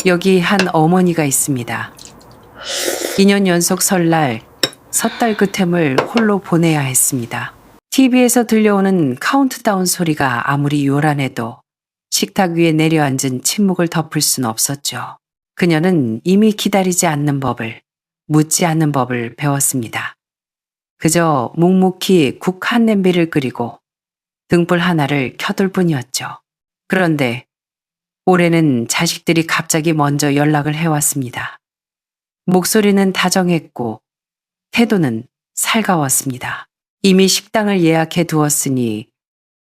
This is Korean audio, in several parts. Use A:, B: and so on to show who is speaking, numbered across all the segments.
A: 여기 한 어머니가 있습니다. 2년 연속 설날 섣달 그템을 홀로 보내야 했습니다. TV에서 들려오는 카운트다운 소리가 아무리 요란해도 식탁 위에 내려앉은 침묵을 덮을 순 없었죠. 그녀는 이미 기다리지 않는 법을, 묻지 않는 법을 배웠습니다. 그저 묵묵히 국 한 냄비를 끓이고 등불 하나를 켜둘 뿐이었죠. 그런데 올해는 자식들이 갑자기 먼저 연락을 해왔습니다. 목소리는 다정했고 태도는 살가웠습니다. 이미 식당을 예약해 두었으니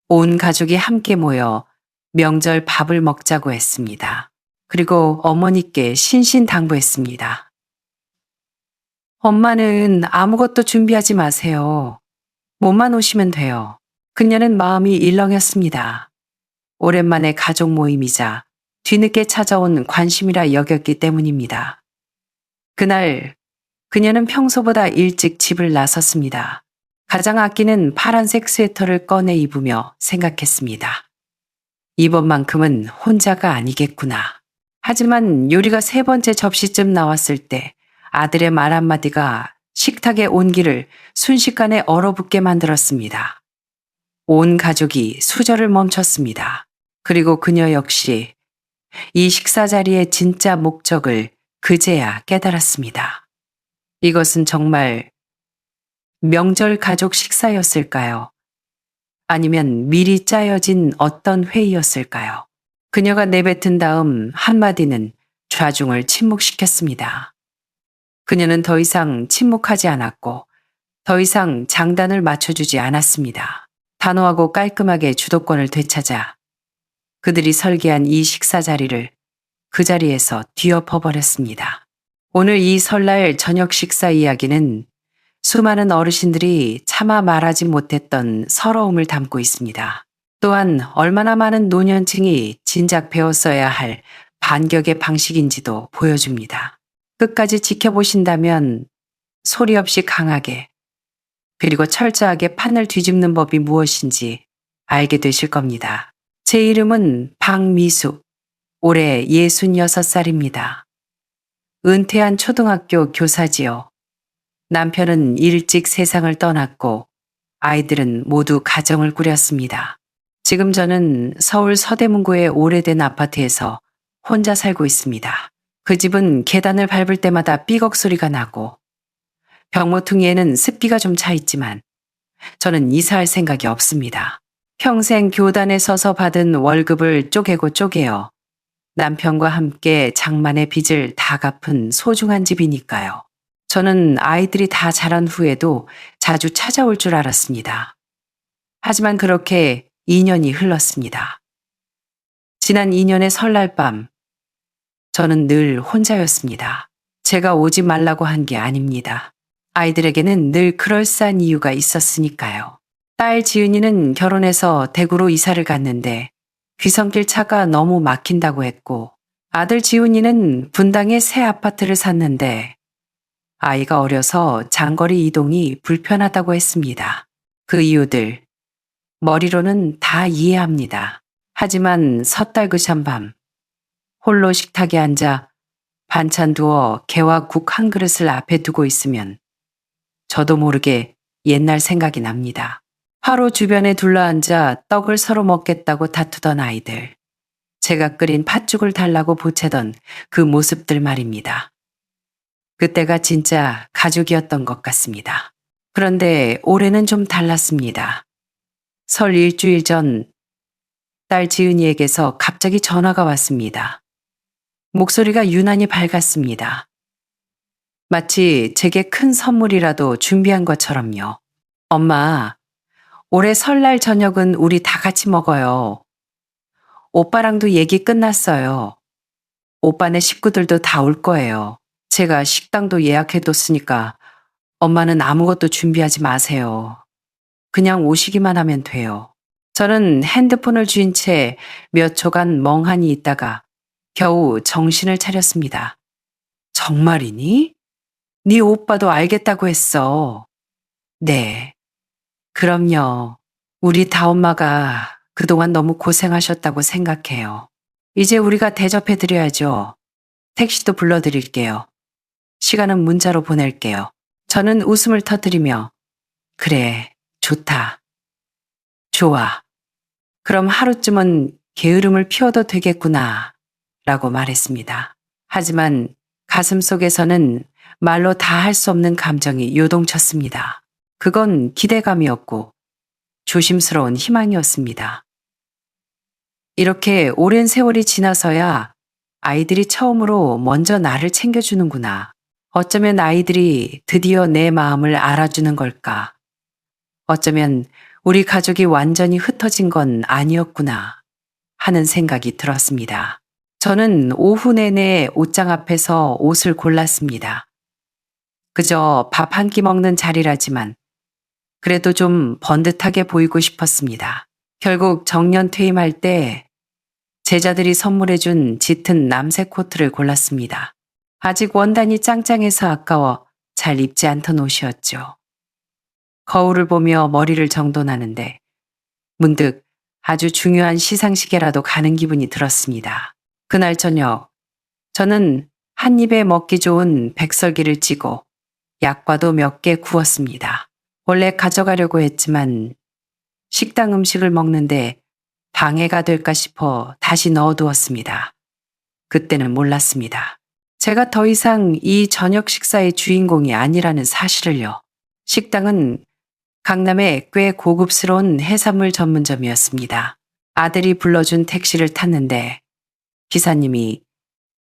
A: 온 가족이 함께 모여 명절 밥을 먹자고 했습니다. 그리고 어머니께 신신당부했습니다. 엄마는 아무것도 준비하지 마세요. 몸만 오시면 돼요. 그녀는 마음이 일렁였습니다. 오랜만에 가족 모임이자 뒤늦게 찾아온 관심이라 여겼기 때문입니다. 그날 그녀는 평소보다 일찍 집을 나섰습니다. 가장 아끼는 파란색 스웨터를 꺼내 입으며 생각했습니다. 이번만큼은 혼자가 아니겠구나. 하지만 요리가 3번째 접시쯤 나왔을 때 아들의 말 한마디가 식탁의 온기를 순식간에 얼어붙게 만들었습니다. 온 가족이 수저를 멈췄습니다. 그리고 그녀 역시 이 식사 자리의 진짜 목적을 그제야 깨달았습니다. 이것은 정말 명절 가족 식사였을까요? 아니면 미리 짜여진 어떤 회의였을까요? 그녀가 내뱉은 다음 한마디는 좌중을 침묵시켰습니다. 그녀는 더 이상 침묵하지 않았고 더 이상 장단을 맞춰주지 않았습니다. 단호하고 깔끔하게 주도권을 되찾아 그들이 설계한 이 식사 자리를 그 자리에서 뒤엎어버렸습니다. 오늘 이 설날 저녁 식사 이야기는 수많은 어르신들이 차마 말하지 못했던 서러움을 담고 있습니다. 또한 얼마나 많은 노년층이 진작 배웠어야 할 반격의 방식인지도 보여줍니다. 끝까지 지켜보신다면 소리 없이 강하게 그리고 철저하게 판을 뒤집는 법이 무엇인지 알게 되실 겁니다. 제 이름은 박미숙, 올해 66살입니다. 은퇴한 초등학교 교사지요. 남편은 일찍 세상을 떠났고 아이들은 모두 가정을 꾸렸습니다. 지금 저는 서울 서대문구의 오래된 아파트에서 혼자 살고 있습니다. 그 집은 계단을 밟을 때마다 삐걱 소리가 나고 벽모퉁이에는 습기가 좀 차 있지만 저는 이사할 생각이 없습니다. 평생 교단에 서서 받은 월급을 쪼개고 쪼개어 남편과 함께 장만의 빚을 다 갚은 소중한 집이니까요. 저는 아이들이 다 자란 후에도 자주 찾아올 줄 알았습니다. 하지만 그렇게 2년이 흘렀습니다. 지난 2년의 설날 밤, 저는 늘 혼자였습니다. 제가 오지 말라고 한 게 아닙니다. 아이들에게는 늘 그럴싸한 이유가 있었으니까요. 딸 지은이는 결혼해서 대구로 이사를 갔는데 귀성길 차가 너무 막힌다고 했고, 아들 지훈이는 분당에 새 아파트를 샀는데 아이가 어려서 장거리 이동이 불편하다고 했습니다. 그 이유들 머리로는 다 이해합니다. 하지만 섣달 그찬 밤 홀로 식탁에 앉아 반찬 두어 개와 국 한 그릇을 앞에 두고 있으면 저도 모르게 옛날 생각이 납니다. 화로 주변에 둘러앉아 떡을 서로 먹겠다고 다투던 아이들. 제가 끓인 팥죽을 달라고 보채던 그 모습들 말입니다. 그때가 진짜 가족이었던 것 같습니다. 그런데 올해는 좀 달랐습니다. 설 일주일 전 딸 지은이에게서 갑자기 전화가 왔습니다. 목소리가 유난히 밝았습니다. 마치 제게 큰 선물이라도 준비한 것처럼요. 엄마, 올해 설날 저녁은 우리 다 같이 먹어요. 오빠랑도 얘기 끝났어요. 오빠네 식구들도 다 올 거예요. 제가 식당도 예약해뒀으니까 엄마는 아무것도 준비하지 마세요. 그냥 오시기만 하면 돼요. 저는 핸드폰을 쥔 채 몇 초간 멍하니 있다가 겨우 정신을 차렸습니다. 정말이니? 네 오빠도 알겠다고 했어. 네. 그럼요. 우리 다엄마가 그동안 너무 고생하셨다고 생각해요. 이제 우리가 대접해드려야죠. 택시도 불러드릴게요. 시간은 문자로 보낼게요. 저는 웃음을 터뜨리며 그래, 좋다. 좋아. 그럼 하루쯤은 게으름을 피워도 되겠구나 라고 말했습니다. 하지만 가슴 속에서는 말로 다 할 수 없는 감정이 요동쳤습니다. 그건 기대감이었고 조심스러운 희망이었습니다. 이렇게 오랜 세월이 지나서야 아이들이 처음으로 먼저 나를 챙겨주는구나. 어쩌면 아이들이 드디어 내 마음을 알아주는 걸까. 어쩌면 우리 가족이 완전히 흩어진 건 아니었구나 하는 생각이 들었습니다. 저는 오후 내내 옷장 앞에서 옷을 골랐습니다. 그저 밥 한 끼 먹는 자리라지만 그래도 좀 번듯하게 보이고 싶었습니다. 결국 정년 퇴임할 때 제자들이 선물해준 짙은 남색 코트를 골랐습니다. 아직 원단이 짱짱해서 아까워 잘 입지 않던 옷이었죠. 거울을 보며 머리를 정돈하는데 문득 아주 중요한 시상식에라도 가는 기분이 들었습니다. 그날 저녁 저는 한 입에 먹기 좋은 백설기를 찌고 약과도 몇 개 구웠습니다. 원래 가져가려고 했지만 식당 음식을 먹는데 방해가 될까 싶어 다시 넣어두었습니다. 그때는 몰랐습니다. 제가 더 이상 이 저녁 식사의 주인공이 아니라는 사실을요. 식당은 강남의 꽤 고급스러운 해산물 전문점이었습니다. 아들이 불러준 택시를 탔는데 기사님이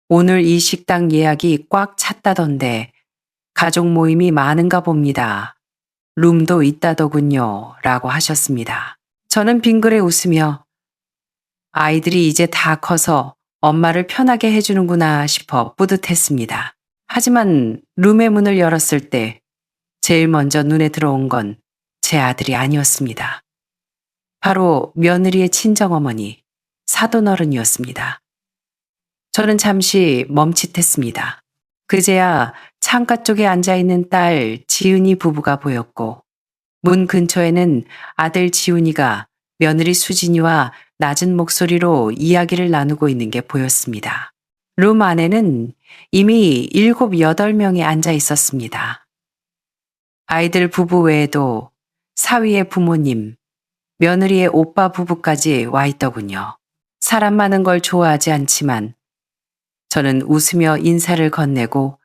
A: 오늘 이 식당 예약이 꽉 찼다던데 가족 모임이 많은가 봅니다. 룸도 있다더군요. 라고 하셨습니다. 저는 빙그레 웃으며 아이들이 이제 다 커서 엄마를 편하게 해주는구나 싶어 뿌듯했습니다. 하지만 룸의 문을 열었을 때 제일 먼저 눈에 들어온 건 제 아들이 아니었습니다. 바로 며느리의 친정어머니, 사돈어른이었습니다. 저는 잠시 멈칫했습니다. 그제야 창가 쪽에 앉아있는 딸 지은이 부부가 보였고 문 근처에는 아들 지훈이가 며느리 수진이와 낮은 목소리로 이야기를 나누고 있는 게 보였습니다. 룸 안에는 이미 7, 8명이 앉아 있었습니다. 아이들 부부 외에도 사위의 부모님, 며느리의 오빠 부부까지 와 있더군요. 사람 많은 걸 좋아하지 않지만 저는 웃으며 인사를 건네고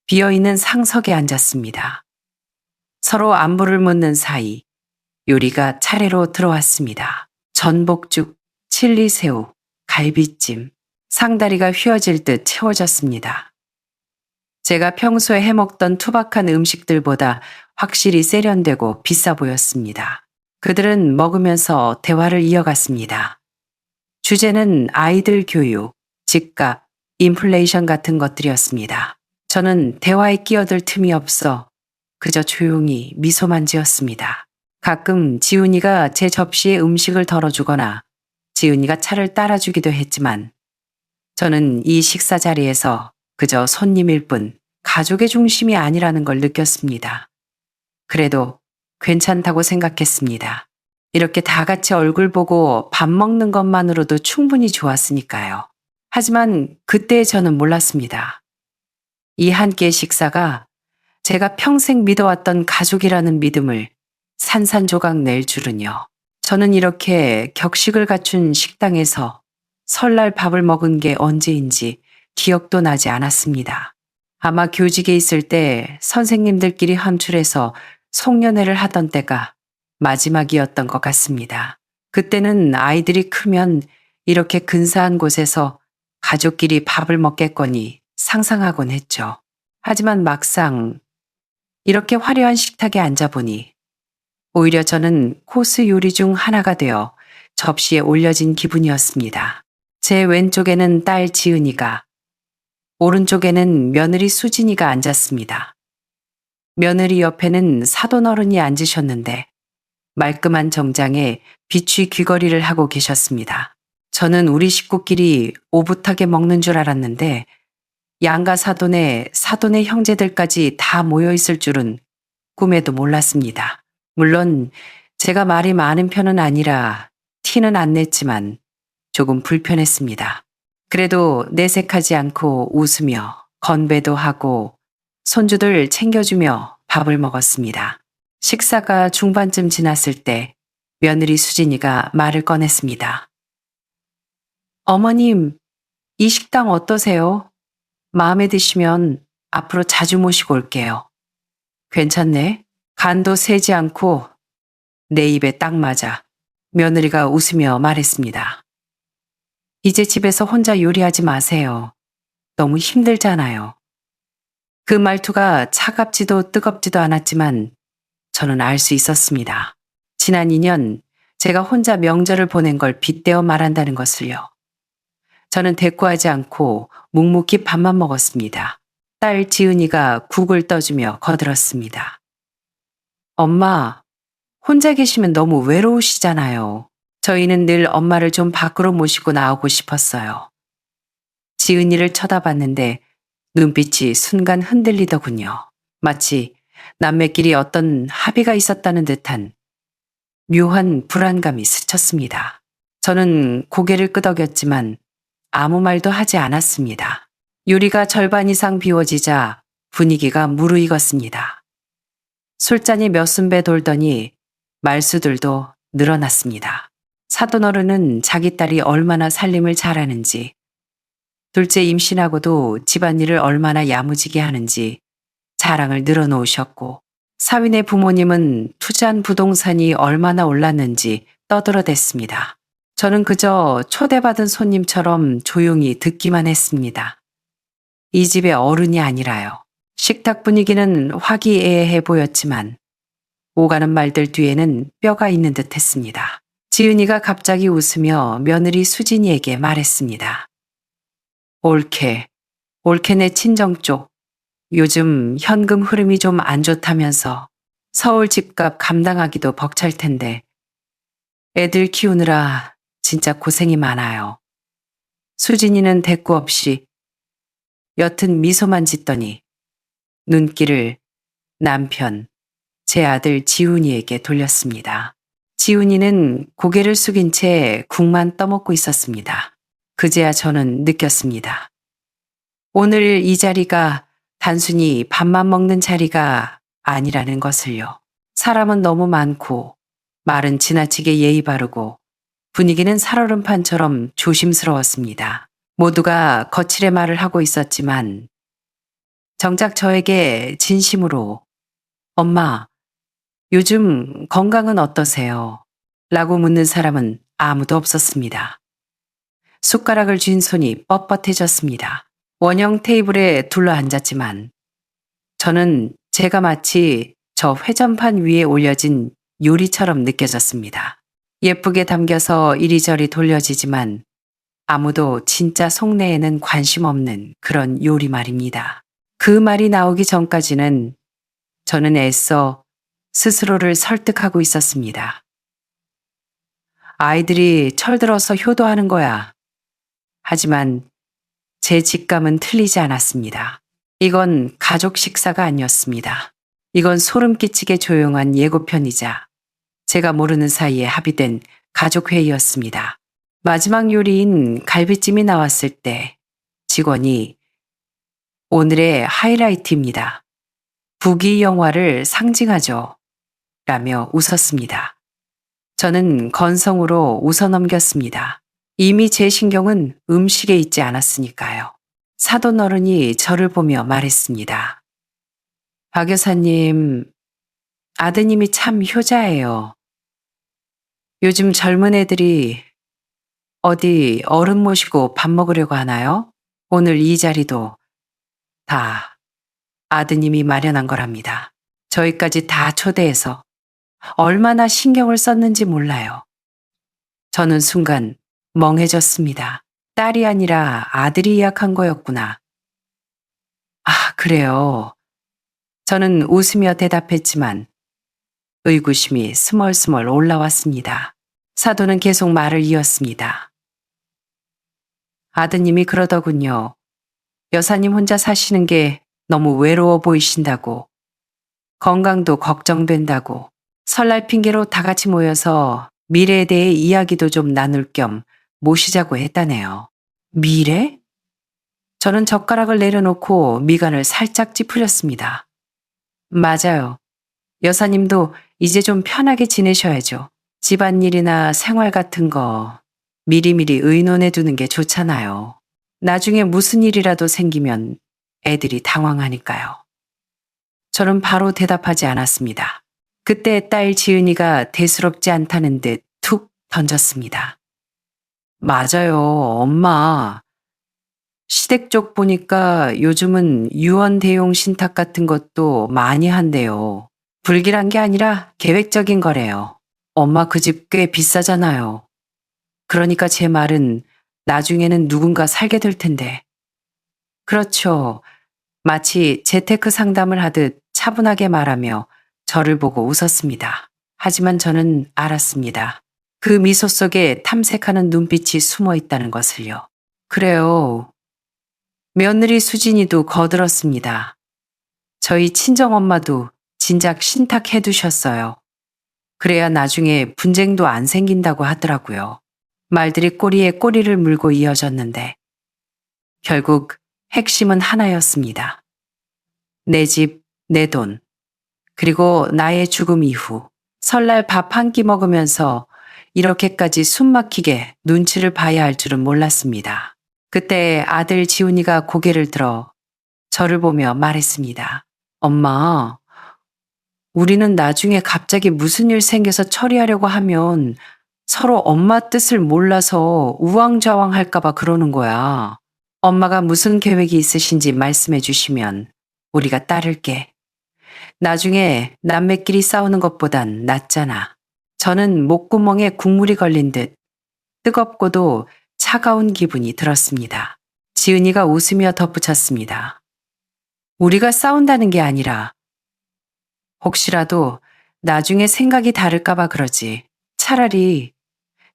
A: 비어있는 상석에 앉았습니다. 서로 안부를 묻는 사이 요리가 차례로 들어왔습니다. 전복죽, 칠리새우, 갈비찜, 상다리가 휘어질 듯 채워졌습니다. 제가 평소에 해먹던 투박한 음식들보다 확실히 세련되고 비싸 보였습니다. 그들은 먹으면서 대화를 이어갔습니다. 주제는 아이들 교육, 집값, 인플레이션 같은 것들이었습니다. 저는 대화에 끼어들 틈이 없어 그저 조용히 미소만 지었습니다. 가끔 지훈이가 제 접시에 음식을 덜어주거나 지훈이가 차를 따라주기도 했지만 저는 이 식사 자리에서 그저 손님일 뿐 가족의 중심이 아니라는 걸 느꼈습니다. 그래도 괜찮다고 생각했습니다. 이렇게 다 같이 얼굴 보고 밥 먹는 것만으로도 충분히 좋았으니까요. 하지만 그때 저는 몰랐습니다. 이 한 끼의 식사가 제가 평생 믿어왔던 가족이라는 믿음을 산산조각 낼 줄은요. 저는 이렇게 격식을 갖춘 식당에서 설날 밥을 먹은 게 언제인지 기억도 나지 않았습니다. 아마 교직에 있을 때 선생님들끼리 함출해서 송년회를 하던 때가 마지막이었던 것 같습니다. 그때는 아이들이 크면 이렇게 근사한 곳에서 가족끼리 밥을 먹겠거니 상상하곤 했죠. 하지만 막상 이렇게 화려한 식탁에 앉아보니 오히려 저는 코스 요리 중 하나가 되어 접시에 올려진 기분이었습니다. 제 왼쪽에는 딸 지은이가, 오른쪽에는 며느리 수진이가 앉았습니다. 며느리 옆에는 사돈어른이 앉으셨는데 말끔한 정장에 비취 귀걸이를 하고 계셨습니다. 저는 우리 식구끼리 오붓하게 먹는 줄 알았는데 양가 사돈의 형제들까지 다 모여 있을 줄은 꿈에도 몰랐습니다. 물론 제가 말이 많은 편은 아니라 티는 안 냈지만 조금 불편했습니다. 그래도 내색하지 않고 웃으며 건배도 하고 손주들 챙겨주며 밥을 먹었습니다. 식사가 중반쯤 지났을 때 며느리 수진이가 말을 꺼냈습니다. 어머님, 이 식당 어떠세요? 마음에 드시면 앞으로 자주 모시고 올게요. 괜찮네. 간도 세지 않고 내 입에 딱 맞아. 며느리가 웃으며 말했습니다. 이제 집에서 혼자 요리하지 마세요. 너무 힘들잖아요. 그 말투가 차갑지도 뜨겁지도 않았지만 저는 알 수 있었습니다. 지난 2년 제가 혼자 명절을 보낸 걸 빗대어 말한다는 것을요. 저는 대꾸하지 않고 묵묵히 밥만 먹었습니다. 딸 지은이가 국을 떠주며 거들었습니다. 엄마, 혼자 계시면 너무 외로우시잖아요. 저희는 늘 엄마를 좀 밖으로 모시고 나오고 싶었어요. 지은이를 쳐다봤는데 눈빛이 순간 흔들리더군요. 마치 남매끼리 어떤 합의가 있었다는 듯한 묘한 불안감이 스쳤습니다. 저는 고개를 끄덕였지만 아무 말도 하지 않았습니다. 요리가 절반 이상 비워지자 분위기가 무르익었습니다. 술잔이 몇 순배 돌더니 말수들도 늘어났습니다. 사돈어른은 자기 딸이 얼마나 살림을 잘하는지, 둘째 임신하고도 집안일을 얼마나 야무지게 하는지 자랑을 늘어놓으셨고, 사위네 부모님은 투자한 부동산이 얼마나 올랐는지 떠들어댔습니다. 저는 그저 초대받은 손님처럼 조용히 듣기만 했습니다. 이 집의 어른이 아니라요. 식탁 분위기는 화기애애해 보였지만 오가는 말들 뒤에는 뼈가 있는 듯 했습니다. 지은이가 갑자기 웃으며 며느리 수진이에게 말했습니다. 옳게 내 친정 쪽. 요즘 현금 흐름이 좀 안 좋다면서 서울 집값 감당하기도 벅찰 텐데 애들 키우느라 진짜 고생이 많아요. 수진이는 대꾸 없이 옅은 미소만 짓더니 눈길을 남편, 제 아들 지훈이에게 돌렸습니다. 지훈이는 고개를 숙인 채 국만 떠먹고 있었습니다. 그제야 저는 느꼈습니다. 오늘 이 자리가 단순히 밥만 먹는 자리가 아니라는 것을요. 사람은 너무 많고 말은 지나치게 예의 바르고 분위기는 살얼음판처럼 조심스러웠습니다. 모두가 거칠의 말을 하고 있었지만 정작 저에게 진심으로 엄마, 요즘 건강은 어떠세요? 라고 묻는 사람은 아무도 없었습니다. 숟가락을 쥔 손이 뻣뻣해졌습니다. 원형 테이블에 둘러앉았지만 저는 제가 마치 저 회전판 위에 올려진 요리처럼 느껴졌습니다. 예쁘게 담겨서 이리저리 돌려지지만 아무도 진짜 속내에는 관심 없는 그런 요리 말입니다. 그 말이 나오기 전까지는 저는 애써 스스로를 설득하고 있었습니다. 아이들이 철들어서 효도하는 거야. 하지만 제 직감은 틀리지 않았습니다. 이건 가족 식사가 아니었습니다. 이건 소름 끼치게 조용한 예고편이자 제가 모르는 사이에 합의된 가족회의였습니다. 마지막 요리인 갈비찜이 나왔을 때 직원이 오늘의 하이라이트입니다. 부귀 영화를 상징하죠. 라며 웃었습니다. 저는 건성으로 웃어넘겼습니다. 이미 제 신경은 음식에 있지 않았으니까요. 사돈 어른이 저를 보며 말했습니다. 박 여사님, 아드님이 참 효자예요. 요즘 젊은 애들이 어디 어른 모시고 밥 먹으려고 하나요? 오늘 이 자리도 다 아드님이 마련한 거랍니다. 저희까지 다 초대해서 얼마나 신경을 썼는지 몰라요. 저는 순간 멍해졌습니다. 딸이 아니라 아들이 예약한 거였구나. 아, 그래요. 저는 웃으며 대답했지만 의구심이 스멀스멀 올라왔습니다. 사도는 계속 말을 이었습니다. 아드님이 그러더군요. 여사님 혼자 사시는 게 너무 외로워 보이신다고. 건강도 걱정된다고. 설날 핑계로 다 같이 모여서 미래에 대해 이야기도 좀 나눌 겸 모시자고 했다네요. 미래? 저는 젓가락을 내려놓고 미간을 살짝 찌푸렸습니다. 맞아요. 여사님도 이제 좀 편하게 지내셔야죠. 집안일이나 생활 같은 거 미리미리 의논해 두는 게 좋잖아요. 나중에 무슨 일이라도 생기면 애들이 당황하니까요. 저는 바로 대답하지 않았습니다. 그때 딸 지은이가 대수롭지 않다는 듯 툭 던졌습니다. 맞아요, 엄마. 시댁 쪽 보니까 요즘은 유언 대용 신탁 같은 것도 많이 한대요. 불길한 게 아니라 계획적인 거래요. 엄마 그 집 꽤 비싸잖아요. 그러니까 제 말은 나중에는 누군가 살게 될 텐데. 그렇죠. 마치 재테크 상담을 하듯 차분하게 말하며 저를 보고 웃었습니다. 하지만 저는 알았습니다. 그 미소 속에 탐색하는 눈빛이 숨어 있다는 것을요. 그래요. 며느리 수진이도 거들었습니다. 저희 친정엄마도 진작 신탁해 두셨어요. 그래야 나중에 분쟁도 안 생긴다고 하더라고요. 말들이 꼬리에 꼬리를 물고 이어졌는데 결국 핵심은 하나였습니다. 내 집, 내 돈, 그리고 나의 죽음 이후 설날 밥 한 끼 먹으면서 이렇게까지 숨막히게 눈치를 봐야 할 줄은 몰랐습니다. 그때 아들 지훈이가 고개를 들어 저를 보며 말했습니다. 엄마, 우리는 나중에 갑자기 무슨 일 생겨서 처리하려고 하면 서로 엄마 뜻을 몰라서 우왕좌왕 할까봐 그러는 거야. 엄마가 무슨 계획이 있으신지 말씀해 주시면 우리가 따를게. 나중에 남매끼리 싸우는 것보단 낫잖아. 저는 목구멍에 국물이 걸린 듯 뜨겁고도 차가운 기분이 들었습니다. 지은이가 웃으며 덧붙였습니다. 우리가 싸운다는 게 아니라 혹시라도 나중에 생각이 다를까봐 그러지. 차라리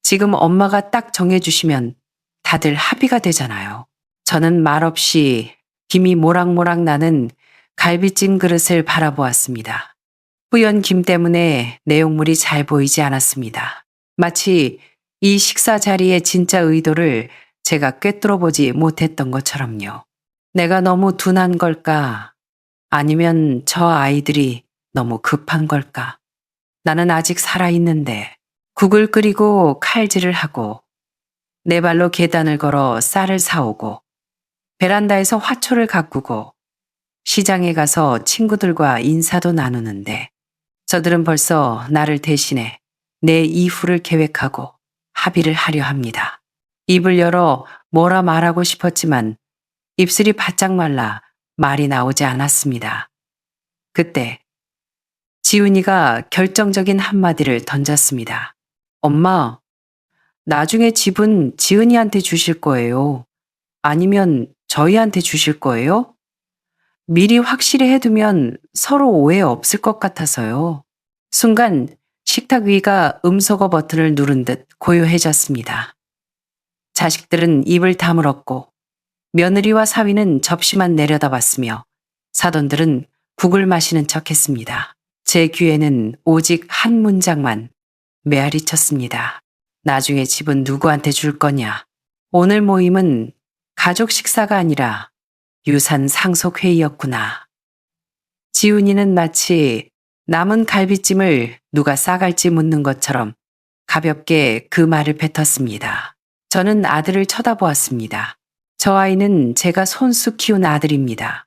A: 지금 엄마가 딱 정해주시면 다들 합의가 되잖아요. 저는 말없이 김이 모락모락 나는 갈비찜 그릇을 바라보았습니다. 뿌연 김 때문에 내용물이 잘 보이지 않았습니다. 마치 이 식사 자리의 진짜 의도를 제가 꿰뚫어 보지 못했던 것처럼요. 내가 너무 둔한 걸까? 아니면 저 아이들이 너무 급한 걸까? 나는 아직 살아있는데 국을 끓이고 칼질을 하고 내 발로 계단을 걸어 쌀을 사오고 베란다에서 화초를 가꾸고 시장에 가서 친구들과 인사도 나누는데 저들은 벌써 나를 대신해 내 이후를 계획하고 합의를 하려 합니다. 입을 열어 뭐라 말하고 싶었지만 입술이 바짝 말라 말이 나오지 않았습니다. 그때 지훈이가 결정적인 한마디를 던졌습니다. 엄마, 나중에 집은 지은이한테 주실 거예요? 아니면 저희한테 주실 거예요? 미리 확실히 해두면 서로 오해 없을 것 같아서요. 순간 식탁 위가 음소거 버튼을 누른 듯 고요해졌습니다. 자식들은 입을 다물었고 며느리와 사위는 접시만 내려다봤으며 사돈들은 국을 마시는 척했습니다. 제 귀에는 오직 한 문장만 메아리 쳤습니다. 나중에 집은 누구한테 줄 거냐? 오늘 모임은 가족 식사가 아니라 유산 상속 회의였구나. 지훈이는 마치 남은 갈비찜을 누가 싸갈지 묻는 것처럼 가볍게 그 말을 뱉었습니다. 저는 아들을 쳐다보았습니다. 저 아이는 제가 손수 키운 아들입니다.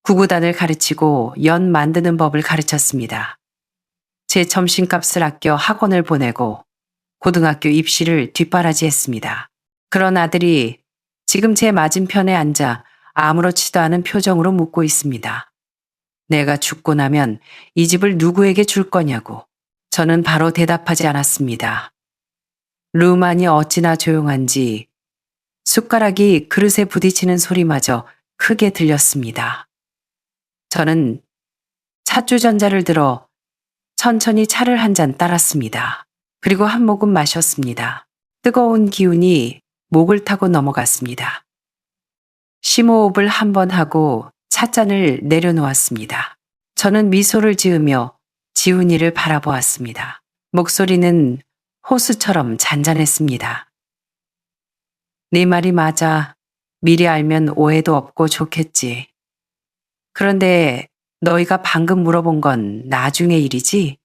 A: 구구단을 가르치고 연 만드는 법을 가르쳤습니다. 제 점심값을 아껴 학원을 보내고 고등학교 입시를 뒷바라지했습니다. 그런 아들이 지금 제 맞은편에 앉아 아무렇지도 않은 표정으로 묻고 있습니다. 내가 죽고 나면 이 집을 누구에게 줄 거냐고. 저는 바로 대답하지 않았습니다. 루만이 어찌나 조용한지 숟가락이 그릇에 부딪히는 소리마저 크게 들렸습니다. 저는 찻주전자를 들어 천천히 차를 한 잔 따랐습니다. 그리고 한 모금 마셨습니다. 뜨거운 기운이 목을 타고 넘어갔습니다. 심호흡을 한 번 하고 찻잔을 내려놓았습니다. 저는 미소를 지으며 지훈이를 바라보았습니다. 목소리는 호수처럼 잔잔했습니다. 네 말이 맞아. 미리 알면 오해도 없고 좋겠지. 그런데 너희가 방금 물어본 건 나중의 일이지?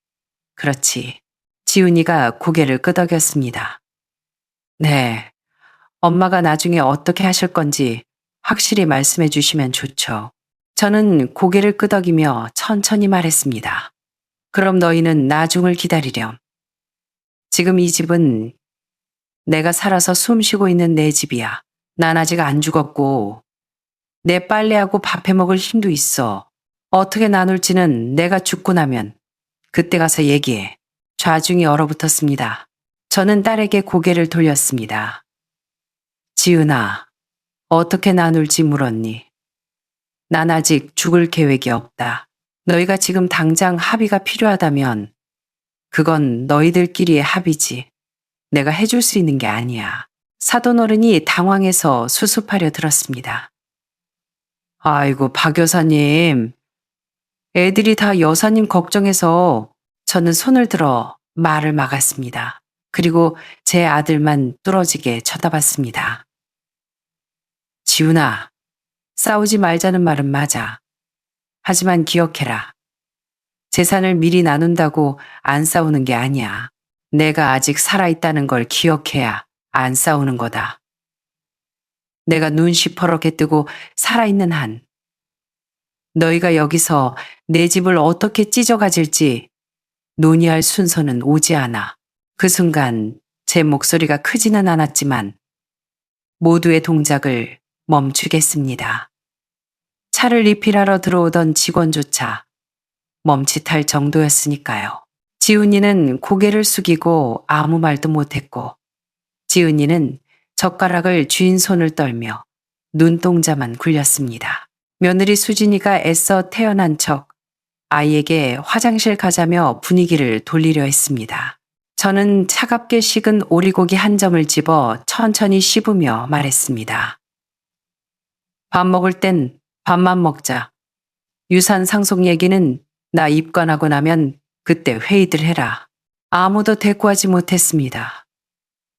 A: 그렇지. 지훈이가 고개를 끄덕였습니다. 네. 엄마가 나중에 어떻게 하실 건지 확실히 말씀해 주시면 좋죠. 저는 고개를 끄덕이며 천천히 말했습니다. 그럼 너희는 나중을 기다리렴. 지금 이 집은 내가 살아서 숨 쉬고 있는 내 집이야. 난 아직 안 죽었고 내 빨래하고 밥해 먹을 힘도 있어. 어떻게 나눌지는 내가 죽고 나면 그때 가서 얘기해. 좌중이 얼어붙었습니다. 저는 딸에게 고개를 돌렸습니다. 지은아, 어떻게 나눌지 물었니? 난 아직 죽을 계획이 없다. 너희가 지금 당장 합의가 필요하다면 그건 너희들끼리의 합의지. 내가 해줄 수 있는 게 아니야. 사돈 어른이 당황해서 수습하려 들었습니다. 아이고, 박 여사님. 애들이 다 여사님 걱정해서 저는 손을 들어 말을 막았습니다. 그리고 제 아들만 뚫어지게 쳐다봤습니다. 지훈아, 싸우지 말자는 말은 맞아. 하지만 기억해라. 재산을 미리 나눈다고 안 싸우는 게 아니야. 내가 아직 살아있다는 걸 기억해야 안 싸우는 거다. 내가 눈 시퍼렇게 뜨고 살아있는 한 너희가 여기서 내 집을 어떻게 찢어가질지 논의할 순서는 오지 않아. 그 순간 제 목소리가 크지는 않았지만 모두의 동작을 멈추겠습니다. 차를 리필하러 들어오던 직원조차 멈칫할 정도였으니까요. 지훈이는 고개를 숙이고 아무 말도 못했고 지은이는 젓가락을 쥔 손을 떨며 눈동자만 굴렸습니다. 며느리 수진이가 애써 태어난 척 아이에게 화장실 가자며 분위기를 돌리려 했습니다. 저는 차갑게 식은 오리고기 한 점을 집어 천천히 씹으며 말했습니다. 밥 먹을 땐 밥만 먹자. 유산 상속 얘기는 나 입관하고 나면 그때 회의들 해라. 아무도 대꾸하지 못했습니다.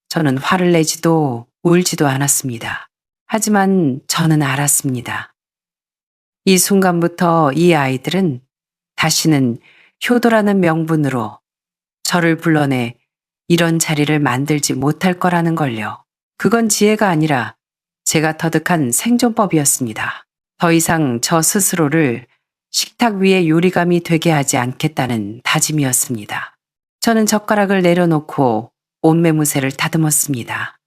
A: 저는 화를 내지도 울지도 않았습니다. 하지만 저는 알았습니다. 이 순간부터 이 아이들은 다시는 효도라는 명분으로 저를 불러내 이런 자리를 만들지 못할 거라는 걸요. 그건 지혜가 아니라 제가 터득한 생존법이었습니다. 더 이상 저 스스로를 식탁 위에 요리감이 되게 하지 않겠다는 다짐이었습니다. 저는 젓가락을 내려놓고 옷매무새를 다듬었습니다.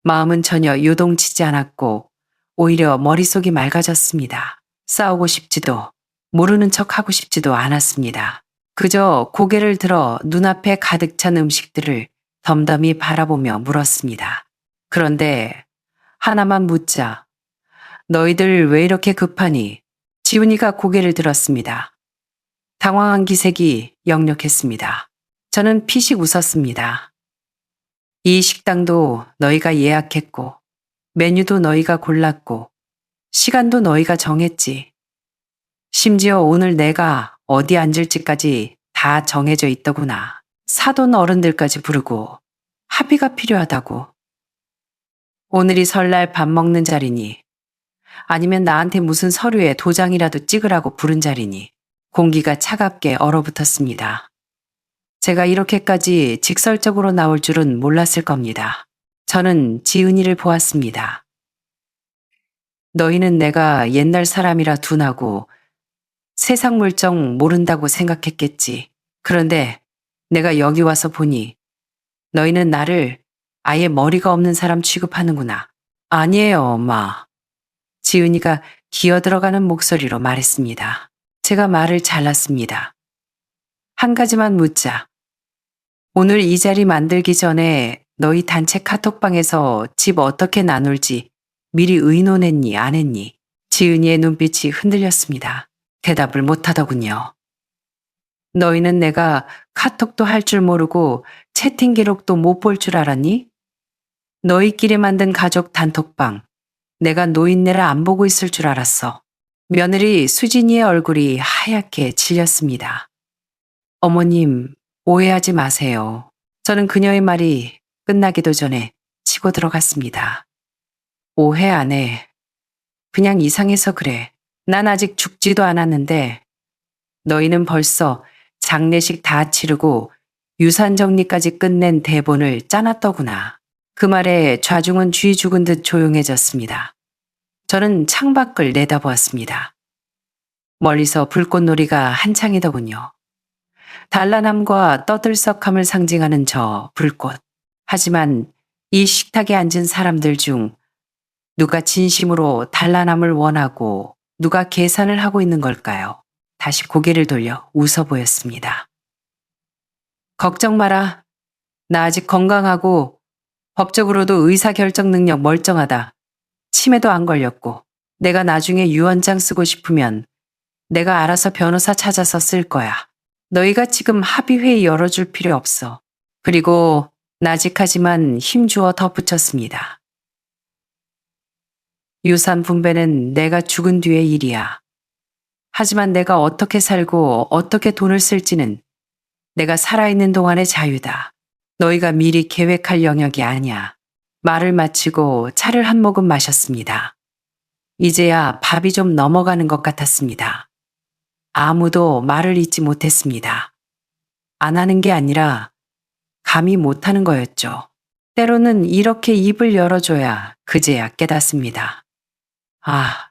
A: 마음은 전혀 요동치지 않았고 오히려 머릿속이 맑아졌습니다. 싸우고 싶지도 모르는 척하고 싶지도 않았습니다. 그저 고개를 들어 눈앞에 가득 찬 음식들을 덤덤히 바라보며 물었습니다. 그런데 하나만 묻자. 너희들 왜 이렇게 급하니? 지훈이가 고개를 들었습니다. 당황한 기색이 역력했습니다. 저는 피식 웃었습니다. 이 식당도 너희가 예약했고 메뉴도 너희가 골랐고 시간도 너희가 정했지. 심지어 오늘 내가 어디 앉을지까지 다 정해져 있더구나. 사돈 어른들까지 부르고 합의가 필요하다고. 오늘이 설날 밥 먹는 자리니 아니면 나한테 무슨 서류에 도장이라도 찍으라고 부른 자리니 공기가 차갑게 얼어붙었습니다. 제가 이렇게까지 직설적으로 나올 줄은 몰랐을 겁니다. 저는 지은이를 보았습니다. 너희는 내가 옛날 사람이라 둔하고 세상 물정 모른다고 생각했겠지. 그런데 내가 여기 와서 보니 너희는 나를 아예 머리가 없는 사람 취급하는구나. 아니에요, 엄마. 지은이가 기어들어가는 목소리로 말했습니다. 제가 말을 잘랐습니다. 한 가지만 묻자. 오늘 이 자리 만들기 전에 너희 단체 카톡방에서 집 어떻게 나눌지 미리 의논했니 안 했니? 지은이의 눈빛이 흔들렸습니다. 대답을 못하더군요. 너희는 내가 카톡도 할 줄 모르고 채팅 기록도 못 볼 줄 알았니? 너희끼리 만든 가족 단톡방, 내가 노인네를 안 보고 있을 줄 알았어. 며느리 수진이의 얼굴이 하얗게 질렸습니다. 어머님, 오해하지 마세요. 저는 그녀의 말이 끝나기도 전에 치고 들어갔습니다. 오해 안 해. 그냥 이상해서 그래. 난 아직 죽지도 않았는데 너희는 벌써 장례식 다 치르고 유산 정리까지 끝낸 대본을 짜놨더구나. 그 말에 좌중은 쥐 죽은 듯 조용해졌습니다. 저는 창밖을 내다보았습니다. 멀리서 불꽃놀이가 한창이더군요. 단란함과 떠들썩함을 상징하는 저 불꽃. 하지만 이 식탁에 앉은 사람들 중 누가 진심으로 단란함을 원하고 누가 계산을 하고 있는 걸까요? 다시 고개를 돌려 웃어 보였습니다. 걱정 마라. 나 아직 건강하고 법적으로도 의사결정 능력 멀쩡하다. 치매도 안 걸렸고 내가 나중에 유언장 쓰고 싶으면 내가 알아서 변호사 찾아서 쓸 거야. 너희가 지금 합의회의 열어줄 필요 없어. 그리고 나직하지만 힘주어 덧붙였습니다. 유산 분배는 내가 죽은 뒤의 일이야. 하지만 내가 어떻게 살고 어떻게 돈을 쓸지는 내가 살아있는 동안의 자유다. 너희가 미리 계획할 영역이 아니야. 말을 마치고 차를 한 모금 마셨습니다. 이제야 밥이 좀 넘어가는 것 같았습니다. 아무도 말을 잇지 못했습니다. 안 하는 게 아니라 감히 못하는 거였죠. 때로는 이렇게 입을 열어줘야 그제야 깨닫습니다. 아,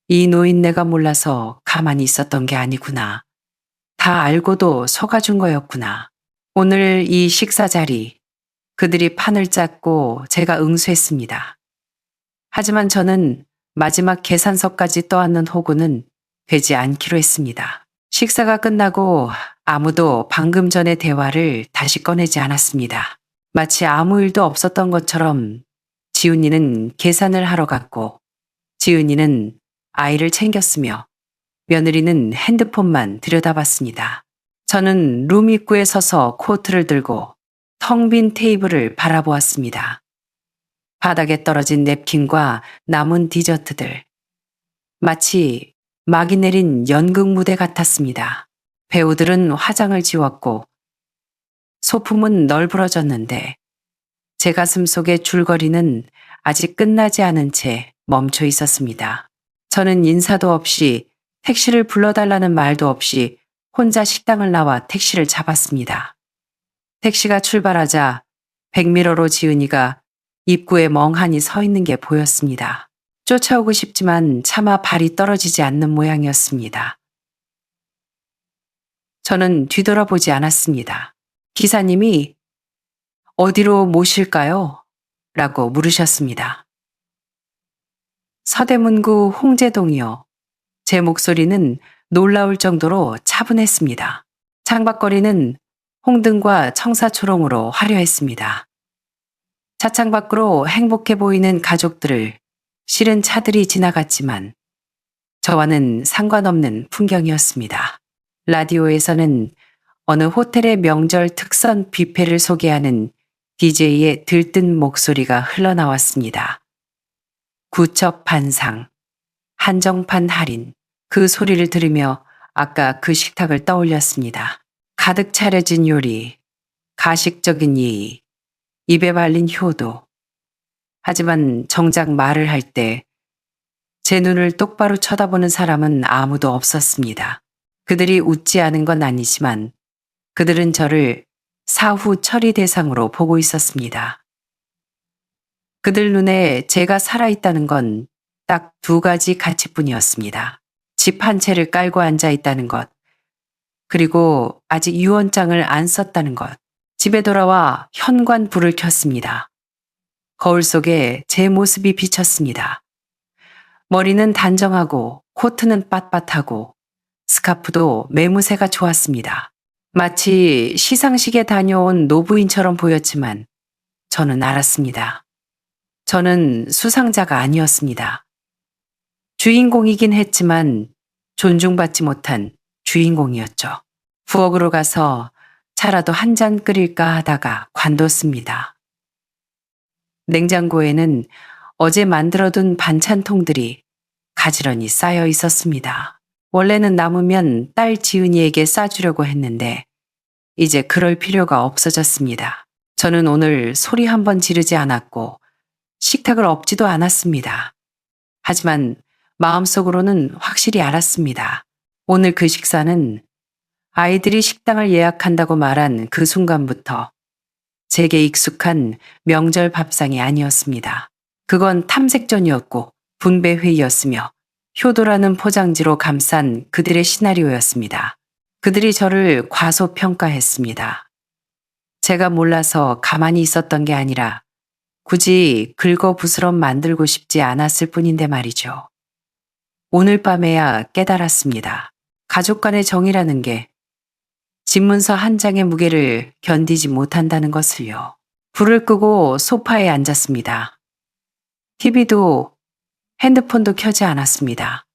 A: 이 노인네가 몰라서 가만히 있었던 게 아니구나. 다 알고도 속아준 거였구나. 오늘 이 식사 자리, 그들이 판을 짰고 제가 응수했습니다. 하지만 저는 마지막 계산서까지 떠안는 호구는 되지 않기로 했습니다. 식사가 끝나고 아무도 방금 전의 대화를 다시 꺼내지 않았습니다. 마치 아무 일도 없었던 것처럼 지훈이는 계산을 하러 갔고 지은이는 아이를 챙겼으며 며느리는 핸드폰만 들여다봤습니다. 저는 룸 입구에 서서 코트를 들고 텅 빈 테이블을 바라보았습니다. 바닥에 떨어진 냅킨과 남은 디저트들. 마치 막이 내린 연극 무대 같았습니다. 배우들은 화장을 지웠고 소품은 널브러졌는데 제 가슴 속의 줄거리는 아직 끝나지 않은 채 멈춰 있었습니다. 저는 인사도 없이 택시를 불러달라는 말도 없이 혼자 식당을 나와 택시를 잡았습니다. 택시가 출발하자 백미러로 지은이가 입구에 멍하니 서 있는 게 보였습니다. 쫓아오고 싶지만 차마 발이 떨어지지 않는 모양이었습니다. 저는 뒤돌아보지 않았습니다. 기사님이 어디로 모실까요? 라고 물으셨습니다. 서대문구 홍제동이요. 제 목소리는 놀라울 정도로 차분했습니다. 창밖거리는 홍등과 청사초롱으로 화려했습니다. 차창 밖으로 행복해 보이는 가족들을 실은 차들이 지나갔지만 저와는 상관없는 풍경이었습니다. 라디오에서는 어느 호텔의 명절 특선 뷔페를 소개하는 DJ의 들뜬 목소리가 흘러나왔습니다. 구첩 반상, 한정판 할인, 그 소리를 들으며 아까 그 식탁을 떠올렸습니다. 가득 차려진 요리, 가식적인 예의, 입에 발린 효도. 하지만 정작 말을 할 때 제 눈을 똑바로 쳐다보는 사람은 아무도 없었습니다. 그들이 웃지 않은 건 아니지만 그들은 저를 사후 처리 대상으로 보고 있었습니다. 그들 눈에 제가 살아있다는 건 딱 두 가지 가치뿐이었습니다. 집 한 채를 깔고 앉아 있다는 것, 그리고 아직 유언장을 안 썼다는 것. 집에 돌아와 현관 불을 켰습니다. 거울 속에 제 모습이 비쳤습니다. 머리는 단정하고 코트는 빳빳하고 스카프도 매무새가 좋았습니다. 마치 시상식에 다녀온 노부인처럼 보였지만 저는 알았습니다. 저는 수상자가 아니었습니다. 주인공이긴 했지만 존중받지 못한 주인공이었죠. 부엌으로 가서 차라도 한 잔 끓일까 하다가 관뒀습니다. 냉장고에는 어제 만들어둔 반찬통들이 가지런히 쌓여 있었습니다. 원래는 남으면 딸 지은이에게 싸주려고 했는데 이제 그럴 필요가 없어졌습니다. 저는 오늘 소리 한번 지르지 않았고 식탁을 엎지도 않았습니다. 하지만 마음속으로는 확실히 알았습니다. 오늘 그 식사는 아이들이 식당을 예약한다고 말한 그 순간부터 제게 익숙한 명절 밥상이 아니었습니다. 그건 탐색전이었고 분배회의였으며 효도라는 포장지로 감싼 그들의 시나리오였습니다. 그들이 저를 과소평가했습니다. 제가 몰라서 가만히 있었던 게 아니라 굳이 긁어부스럼 만들고 싶지 않았을 뿐인데 말이죠. 오늘 밤에야 깨달았습니다. 가족 간의 정이라는 게 집문서 한 장의 무게를 견디지 못한다는 것을요. 불을 끄고 소파에 앉았습니다. TV도 핸드폰도 켜지 않았습니다.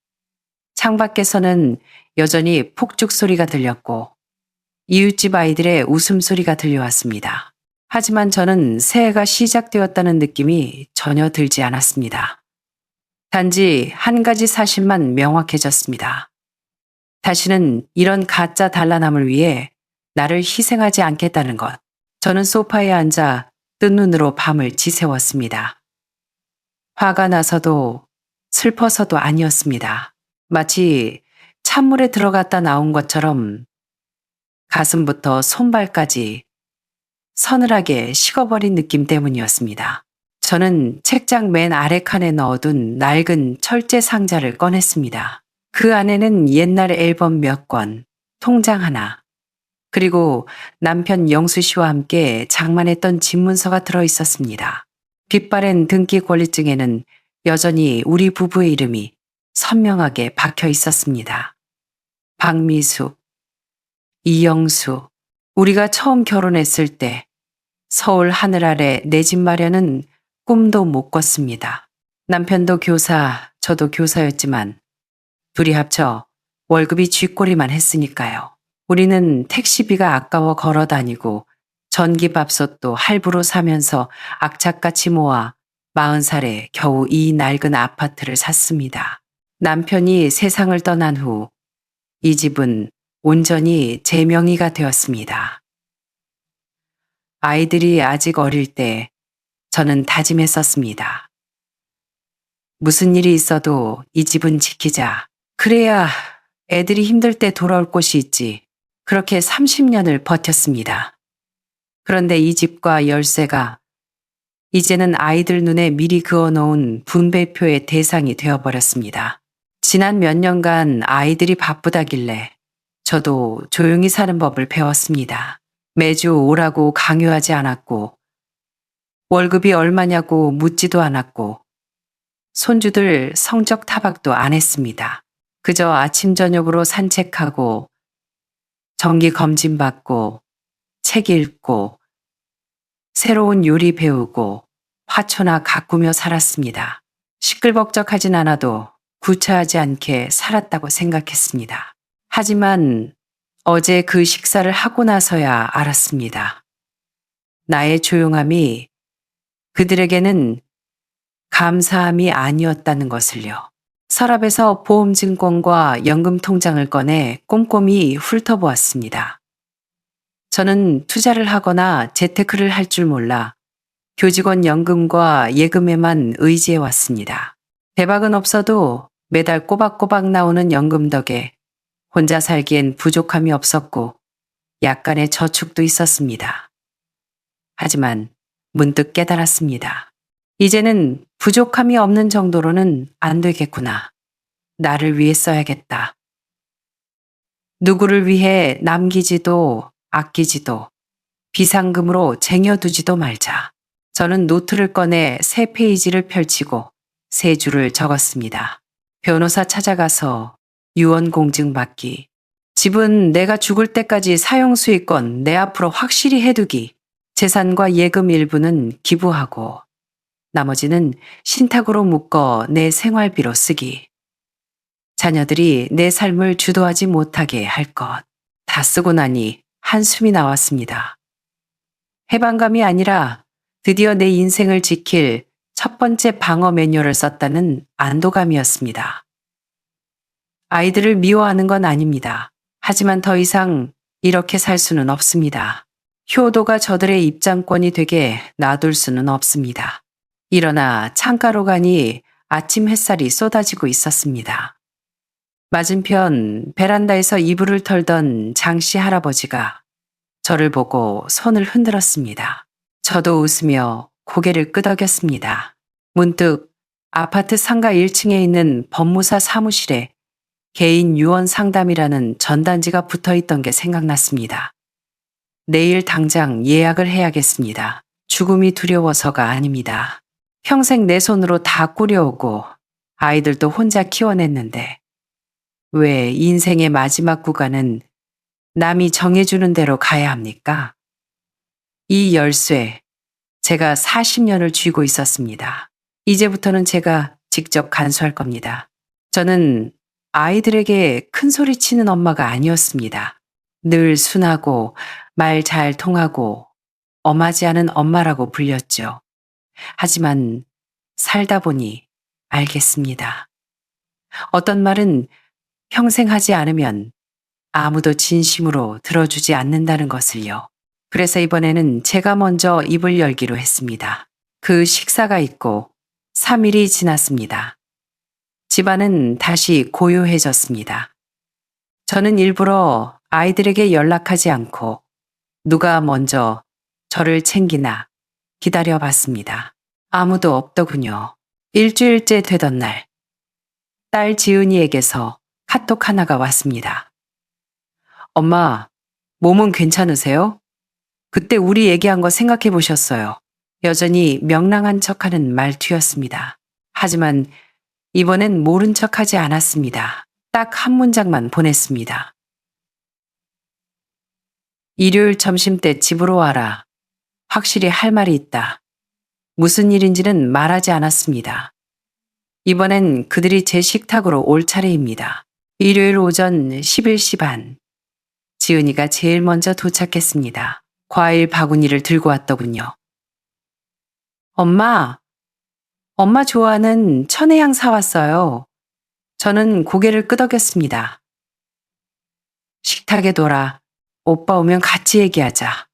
A: 창밖에서는 여전히 폭죽 소리가 들렸고 이웃집 아이들의 웃음소리가 들려왔습니다. 하지만 저는 새해가 시작되었다는 느낌이 전혀 들지 않았습니다. 단지 한 가지 사실만 명확해졌습니다. 다시는 이런 가짜 단란함을 위해 나를 희생하지 않겠다는 것. 저는 소파에 앉아 뜬 눈으로 밤을 지새웠습니다. 화가 나서도 슬퍼서도 아니었습니다. 마치 찬물에 들어갔다 나온 것처럼 가슴부터 손발까지 서늘하게 식어버린 느낌 때문이었습니다. 저는 책장 맨 아래 칸에 넣어둔 낡은 철제 상자를 꺼냈습니다. 그 안에는 옛날 앨범 몇 권, 통장 하나, 그리고 남편 영수 씨와 함께 장만했던 집문서가 들어 있었습니다. 빛바랜 등기 권리증에는 여전히 우리 부부의 이름이 선명하게 박혀 있었습니다. 박미숙, 이영수, 우리가 처음 결혼했을 때 서울 하늘 아래 내 집 마련은 꿈도 못 꿨습니다. 남편도 교사, 저도 교사였지만 둘이 합쳐 월급이 쥐꼬리만 했으니까요. 우리는 택시비가 아까워 걸어 다니고 전기밥솥도 할부로 사면서 악착같이 모아 40살에 겨우 이 낡은 아파트를 샀습니다. 남편이 세상을 떠난 후 이 집은 온전히 제 명의가 되었습니다. 아이들이 아직 어릴 때 저는 다짐했었습니다. 무슨 일이 있어도 이 집은 지키자. 그래야 애들이 힘들 때 돌아올 곳이 있지. 그렇게 30년을 버텼습니다. 그런데 이 집과 열쇠가 이제는 아이들 눈에 미리 그어놓은 분배표의 대상이 되어버렸습니다. 지난 몇 년간 아이들이 바쁘다길래 저도 조용히 사는 법을 배웠습니다. 매주 오라고 강요하지 않았고 월급이 얼마냐고 묻지도 않았고 손주들 성적 타박도 안 했습니다. 그저 아침 저녁으로 산책하고 정기 검진 받고 책 읽고 새로운 요리 배우고 화초나 가꾸며 살았습니다. 시끌벅적하진 않아도 구차하지 않게 살았다고 생각했습니다. 하지만 어제 그 식사를 하고 나서야 알았습니다. 나의 조용함이 그들에게는 감사함이 아니었다는 것을요. 서랍에서 보험증권과 연금통장을 꺼내 꼼꼼히 훑어보았습니다. 저는 투자를 하거나 재테크를 할 줄 몰라 교직원 연금과 예금에만 의지해 왔습니다. 대박은 없어도 매달 꼬박꼬박 나오는 연금 덕에 혼자 살기엔 부족함이 없었고 약간의 저축도 있었습니다. 하지만 문득 깨달았습니다. 이제는 부족함이 없는 정도로는 안 되겠구나. 나를 위해 써야겠다. 누구를 위해 남기지도 아끼지도 비상금으로 쟁여두지도 말자. 저는 노트를 꺼내 3페이지를 펼치고 3줄을 적었습니다. 변호사 찾아가서 유언 공증 받기. 집은 내가 죽을 때까지 사용수익권 내 앞으로 확실히 해두기. 재산과 예금 일부는 기부하고 나머지는 신탁으로 묶어 내 생활비로 쓰기. 자녀들이 내 삶을 주도하지 못하게 할 것. 다 쓰고 나니 한숨이 나왔습니다. 해방감이 아니라 드디어 내 인생을 지킬 첫 번째 방어 매뉴얼을 썼다는 안도감이었습니다. 아이들을 미워하는 건 아닙니다. 하지만 더 이상 이렇게 살 수는 없습니다. 효도가 저들의 입장권이 되게 놔둘 수는 없습니다. 일어나 창가로 가니 아침 햇살이 쏟아지고 있었습니다. 맞은편 베란다에서 이불을 털던 장씨 할아버지가 저를 보고 손을 흔들었습니다. 저도 웃으며 고개를 끄덕였습니다. 문득 아파트 상가 1층에 있는 법무사 사무실에 개인 유언 상담이라는 전단지가 붙어 있던 게 생각났습니다. 내일 당장 예약을 해야겠습니다. 죽음이 두려워서가 아닙니다. 평생 내 손으로 다 꾸려오고 아이들도 혼자 키워냈는데 왜 인생의 마지막 구간은 남이 정해주는 대로 가야 합니까? 이 열쇠, 제가 40년을 쥐고 있었습니다. 이제부터는 제가 직접 간수할 겁니다. 저는 아이들에게 큰 소리 치는 엄마가 아니었습니다. 늘 순하고 말 잘 통하고 엄하지 않은 엄마라고 불렸죠. 하지만 살다 보니 알겠습니다. 어떤 말은 평생 하지 않으면 아무도 진심으로 들어주지 않는다는 것을요. 그래서 이번에는 제가 먼저 입을 열기로 했습니다. 그 식사가 있고 3일이 지났습니다. 집안은 다시 고요해졌습니다. 저는 일부러 아이들에게 연락하지 않고 누가 먼저 저를 챙기나 기다려봤습니다. 아무도 없더군요. 일주일째 되던 날, 딸 지은이에게서 카톡 하나가 왔습니다. 엄마, 몸은 괜찮으세요? 그때 우리 얘기한 거 생각해 보셨어요. 여전히 명랑한 척하는 말투였습니다. 하지만 이번엔 모른 척하지 않았습니다. 딱 한 문장만 보냈습니다. 일요일 점심때 집으로 와라. 확실히 할 말이 있다. 무슨 일인지는 말하지 않았습니다. 이번엔 그들이 제 식탁으로 올 차례입니다. 일요일 오전 11시 반. 지은이가 제일 먼저 도착했습니다. 과일 바구니를 들고 왔더군요. 엄마 좋아하는 천혜향 사왔어요. 저는 고개를 끄덕였습니다. 식탁에 돌아. 오빠 오면 같이 얘기하자.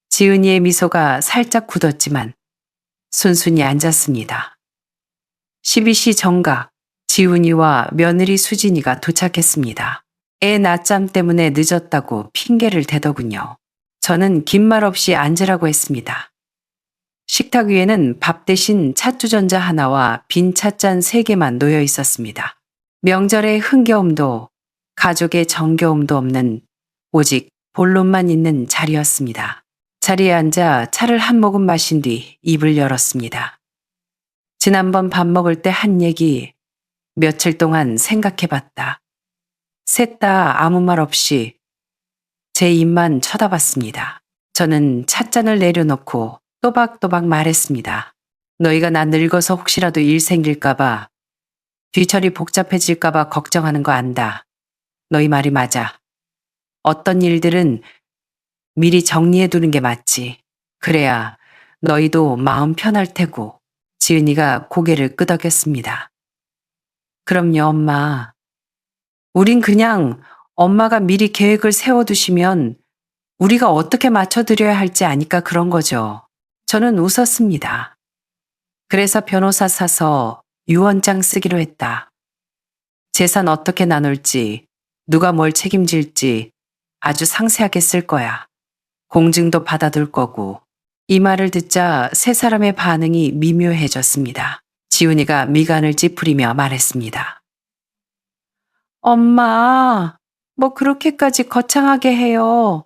A: 지은이의 미소가 살짝 굳었지만 순순히 앉았습니다. 12시 정각, 지은이와 며느리 수진이가 도착했습니다. 애 낮잠 때문에 늦었다고 핑계를 대더군요. 저는 긴 말 없이 앉으라고 했습니다. 식탁 위에는 밥 대신 찻주전자 하나와 빈 찻잔 3개만 놓여 있었습니다. 명절의 흥겨움도 가족의 정겨움도 없는 오직 본론만 있는 자리였습니다. 자리에 앉아 차를 한 모금 마신 뒤 입을 열었습니다. 지난번 밥 먹을 때 한 얘기 며칠 동안 생각해봤다. 셋 다 아무 말 없이 제 입만 쳐다봤습니다. 저는 찻잔을 내려놓고 또박또박 말했습니다. 너희가 나 늙어서 혹시라도 일 생길까봐, 뒤처리 복잡해질까봐 걱정하는 거 안다. 너희 말이 맞아. 어떤 일들은 미리 정리해두는 게 맞지. 그래야 너희도 마음 편할 테고. 지은이가 고개를 끄덕였습니다. 그럼요, 엄마. 우린 그냥 엄마가 미리 계획을 세워두시면 우리가 어떻게 맞춰드려야 할지 아니까 그런 거죠. 저는 웃었습니다. 그래서 변호사 사서 유언장 쓰기로 했다. 재산 어떻게 나눌지, 누가 뭘 책임질지 아주 상세하게 쓸 거야. 공증도 받아둘 거고. 이 말을 듣자 세 사람의 반응이 미묘해졌습니다. 지훈이가 미간을 찌푸리며 말했습니다. 엄마, 뭐 그렇게까지 거창하게 해요.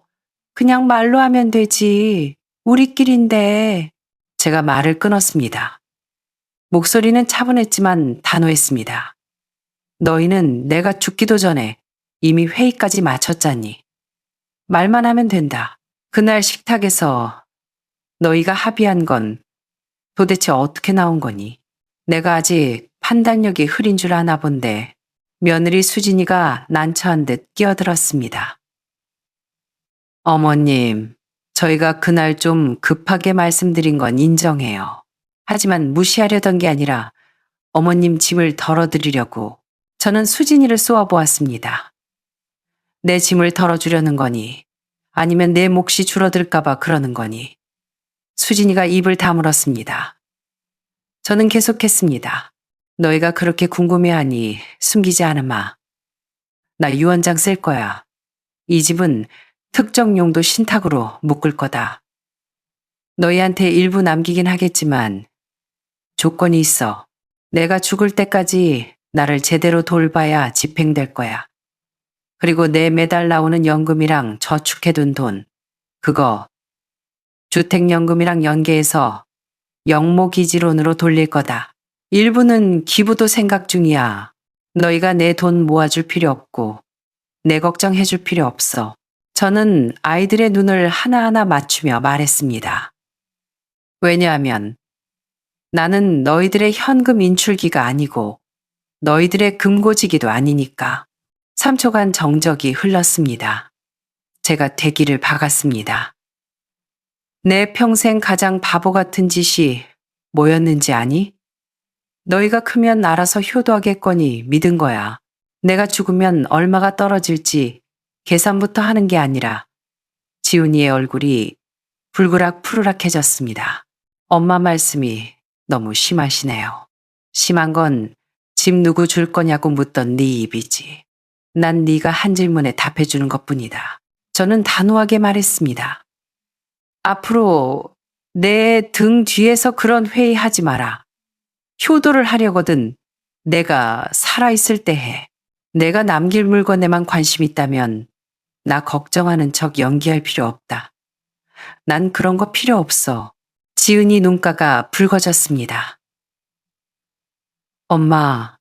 A: 그냥 말로 하면 되지. 우리끼리인데. 제가 말을 끊었습니다. 목소리는 차분했지만 단호했습니다. 너희는 내가 죽기도 전에 이미 회의까지 마쳤잖니. 말만 하면 된다. 그날 식탁에서 너희가 합의한 건 도대체 어떻게 나온 거니? 내가 아직 판단력이 흐린 줄 아나 본데 며느리 수진이가 난처한 듯 끼어들었습니다. 어머님, 저희가 그날 좀 급하게 말씀드린 건 인정해요. 하지만 무시하려던 게 아니라 어머님 짐을 덜어드리려고 저는 수진이를 쏘아보았습니다. 내 짐을 덜어주려는 거니 아니면 내 몫이 줄어들까봐 그러는 거니. 수진이가 입을 다물었습니다. 저는 계속했습니다. 너희가 그렇게 궁금해하니 숨기지 않으마. 나 유언장 쓸 거야. 이 집은 특정 용도 신탁으로 묶을 거다. 너희한테 일부 남기긴 하겠지만 조건이 있어. 내가 죽을 때까지 나를 제대로 돌봐야 집행될 거야. 그리고 내 매달 나오는 연금이랑 저축해둔 돈, 그거 주택연금이랑 연계해서 영모기지론으로 돌릴 거다. 일부는 기부도 생각 중이야. 너희가 내 돈 모아줄 필요 없고 내 걱정해줄 필요 없어. 저는 아이들의 눈을 하나하나 맞추며 말했습니다. 왜냐하면 나는 너희들의 현금 인출기가 아니고 너희들의 금고지기도 아니니까. 3초간 정적이 흘렀습니다. 제가 대기를 박았습니다. 내 평생 가장 바보 같은 짓이 뭐였는지 아니? 너희가 크면 알아서 효도하겠거니 믿은 거야. 내가 죽으면 얼마가 떨어질지 계산부터 하는 게 아니라. 지훈이의 얼굴이 불그락 푸르락해졌습니다. 엄마 말씀이 너무 심하시네요. 심한 건 집 누구 줄 거냐고 묻던 네 입이지. 난 네가 한 질문에 답해주는 것뿐이다. 저는 단호하게 말했습니다. 앞으로 내 등 뒤에서 그런 회의하지 마라. 효도를 하려거든 내가 살아있을 때 해. 내가 남길 물건에만 관심 있다면 나 걱정하는 척 연기할 필요 없다. 난 그런 거 필요 없어. 지은이 눈가가 붉어졌습니다. 엄마,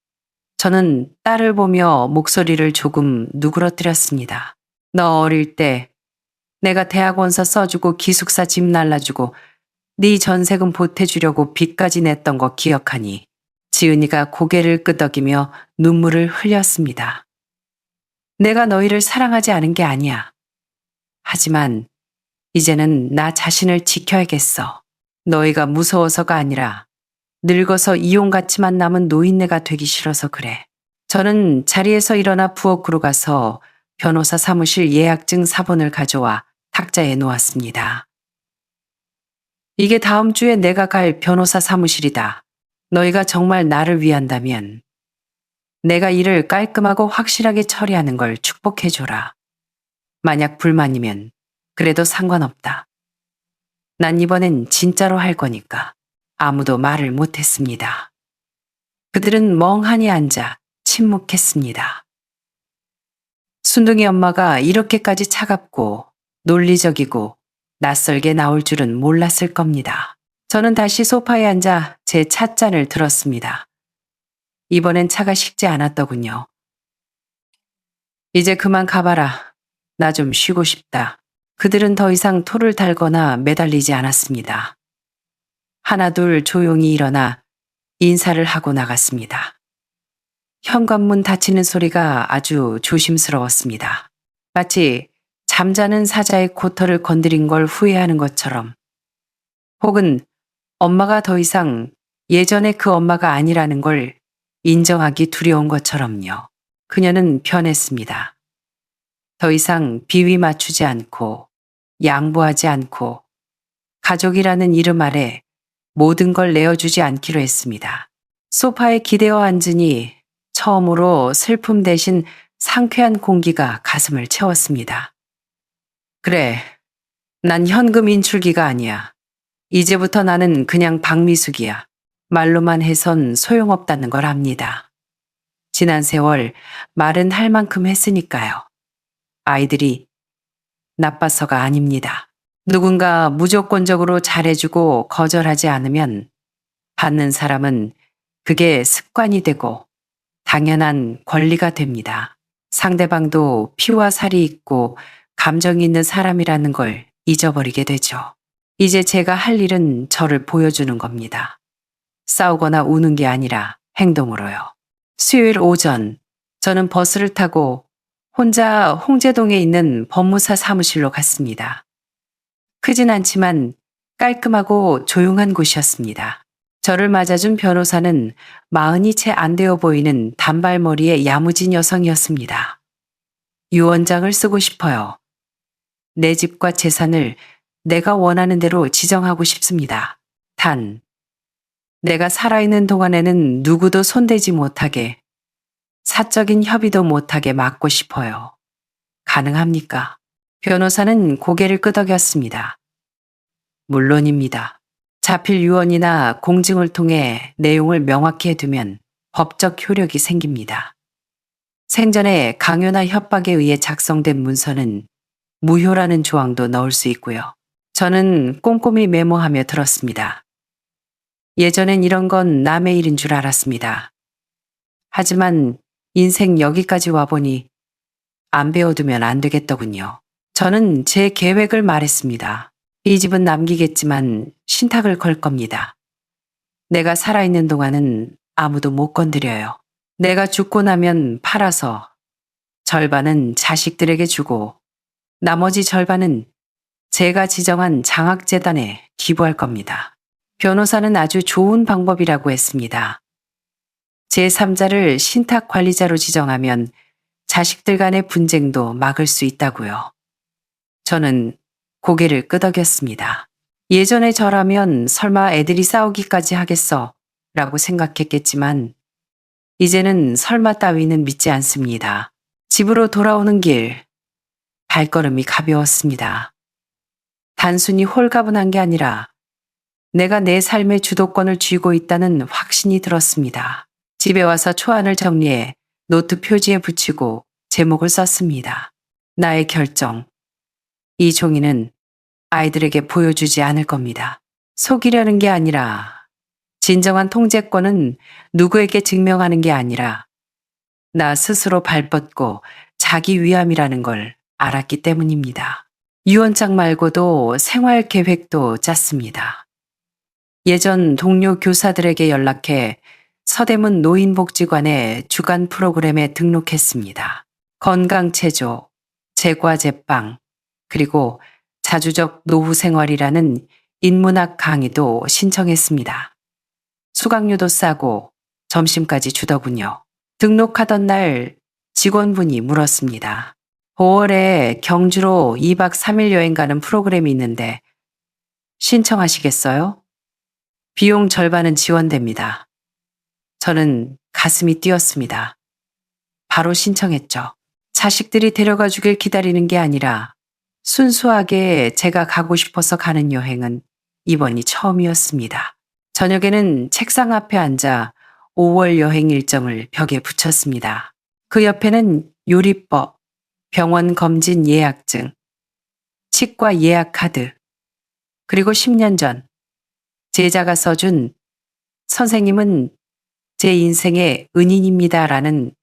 A: 저는 딸을 보며 목소리를 조금 누그러뜨렸습니다. 너 어릴 때 내가 대학원서 써주고 기숙사 집 날라주고 네 전세금 보태주려고 빚까지 냈던 거 기억하니? 지은이가 고개를 끄덕이며 눈물을 흘렸습니다. 내가 너희를 사랑하지 않은 게 아니야. 하지만 이제는 나 자신을 지켜야겠어. 너희가 무서워서가 아니라 늙어서 이용같이만 남은 노인네가 되기 싫어서 그래. 저는 자리에서 일어나 부엌으로 가서 변호사 사무실 예약증 사본을 가져와 탁자에 놓았습니다. 이게 다음 주에 내가 갈 변호사 사무실이다. 너희가 정말 나를 위한다면 내가 일을 깔끔하고 확실하게 처리하는 걸 축복해줘라. 만약 불만이면 그래도 상관없다. 난 이번엔 진짜로 할 거니까. 아무도 말을 못했습니다. 그들은 멍하니 앉아 침묵했습니다. 순둥이 엄마가 이렇게까지 차갑고 논리적이고 낯설게 나올 줄은 몰랐을 겁니다. 저는 다시 소파에 앉아 제 찻잔을 들었습니다. 이번엔 차가 식지 않았더군요. 이제 그만 가봐라. 나 좀 쉬고 싶다. 그들은 더 이상 토를 달거나 매달리지 않았습니다. 하나둘 조용히 일어나 인사를 하고 나갔습니다. 현관문 닫히는 소리가 아주 조심스러웠습니다. 마치 잠자는 사자의 코털을 건드린 걸 후회하는 것처럼, 혹은 엄마가 더 이상 예전의 그 엄마가 아니라는 걸 인정하기 두려운 것처럼요. 그녀는 변했습니다. 더 이상 비위 맞추지 않고 양보하지 않고 가족이라는 이름 아래 모든 걸 내어주지 않기로 했습니다. 소파에 기대어 앉으니 처음으로 슬픔 대신 상쾌한 공기가 가슴을 채웠습니다. 그래, 난 현금 인출기가 아니야. 이제부터 나는 그냥 박미숙이야. 말로만 해선 소용없다는 걸 압니다. 지난 세월 말은 할 만큼 했으니까요. 아이들이 나빠서가 아닙니다. 누군가 무조건적으로 잘해주고 거절하지 않으면 받는 사람은 그게 습관이 되고 당연한 권리가 됩니다. 상대방도 피와 살이 있고 감정이 있는 사람이라는 걸 잊어버리게 되죠. 이제 제가 할 일은 저를 보여주는 겁니다. 싸우거나 우는 게 아니라 행동으로요. 수요일 오전, 저는 버스를 타고 혼자 홍제동에 있는 법무사 사무실로 갔습니다. 크진 않지만 깔끔하고 조용한 곳이었습니다. 저를 맞아준 변호사는 마흔이 채 안 되어 보이는 단발머리의 야무진 여성이었습니다. 유언장을 쓰고 싶어요. 내 집과 재산을 내가 원하는 대로 지정하고 싶습니다. 단, 내가 살아있는 동안에는 누구도 손대지 못하게, 사적인 협의도 못하게 막고 싶어요. 가능합니까? 변호사는 고개를 끄덕였습니다. 물론입니다. 자필 유언이나 공증을 통해 내용을 명확히 해두면 법적 효력이 생깁니다. 생전에 강요나 협박에 의해 작성된 문서는 무효라는 조항도 넣을 수 있고요. 저는 꼼꼼히 메모하며 들었습니다. 예전엔 이런 건 남의 일인 줄 알았습니다. 하지만 인생 여기까지 와보니 안 배워두면 안 되겠더군요. 저는 제 계획을 말했습니다. 이 집은 남기겠지만 신탁을 걸 겁니다. 내가 살아있는 동안은 아무도 못 건드려요. 내가 죽고 나면 팔아서 절반은 자식들에게 주고 나머지 절반은 제가 지정한 장학재단에 기부할 겁니다. 변호사는 아주 좋은 방법이라고 했습니다. 제3자를 신탁 관리자로 지정하면 자식들 간의 분쟁도 막을 수 있다고요. 저는 고개를 끄덕였습니다. 예전에 저라면 설마 애들이 싸우기까지 하겠어 라고 생각했겠지만 이제는 설마 따위는 믿지 않습니다. 집으로 돌아오는 길 발걸음이 가벼웠습니다. 단순히 홀가분한 게 아니라 내가 내 삶의 주도권을 쥐고 있다는 확신이 들었습니다. 집에 와서 초안을 정리해 노트 표지에 붙이고 제목을 썼습니다. 나의 결정. 이 종이는 아이들에게 보여주지 않을 겁니다. 속이려는 게 아니라 진정한 통제권은 누구에게 증명하는 게 아니라 나 스스로 발뻗고 자기 위함이라는 걸 알았기 때문입니다. 유언장 말고도 생활 계획도 짰습니다. 예전 동료 교사들에게 연락해 서대문 노인복지관의 주간 프로그램에 등록했습니다. 건강체조, 제과제빵, 그리고 자주적 노후 생활이라는 인문학 강의도 신청했습니다. 수강료도 싸고 점심까지 주더군요. 등록하던 날 직원분이 물었습니다. 5월에 경주로 2박 3일 여행 가는 프로그램이 있는데 신청하시겠어요? 비용 절반은 지원됩니다. 저는 가슴이 뛰었습니다. 바로 신청했죠. 자식들이 데려가 주길 기다리는 게 아니라 순수하게 제가 가고 싶어서 가는 여행은 이번이 처음이었습니다. 저녁에는 책상 앞에 앉아 5월 여행 일정을 벽에 붙였습니다. 그 옆에는 요리법, 병원 검진 예약증, 치과 예약 카드, 그리고 10년 전 제자가 써준 선생님은 제 인생의 은인입니다라는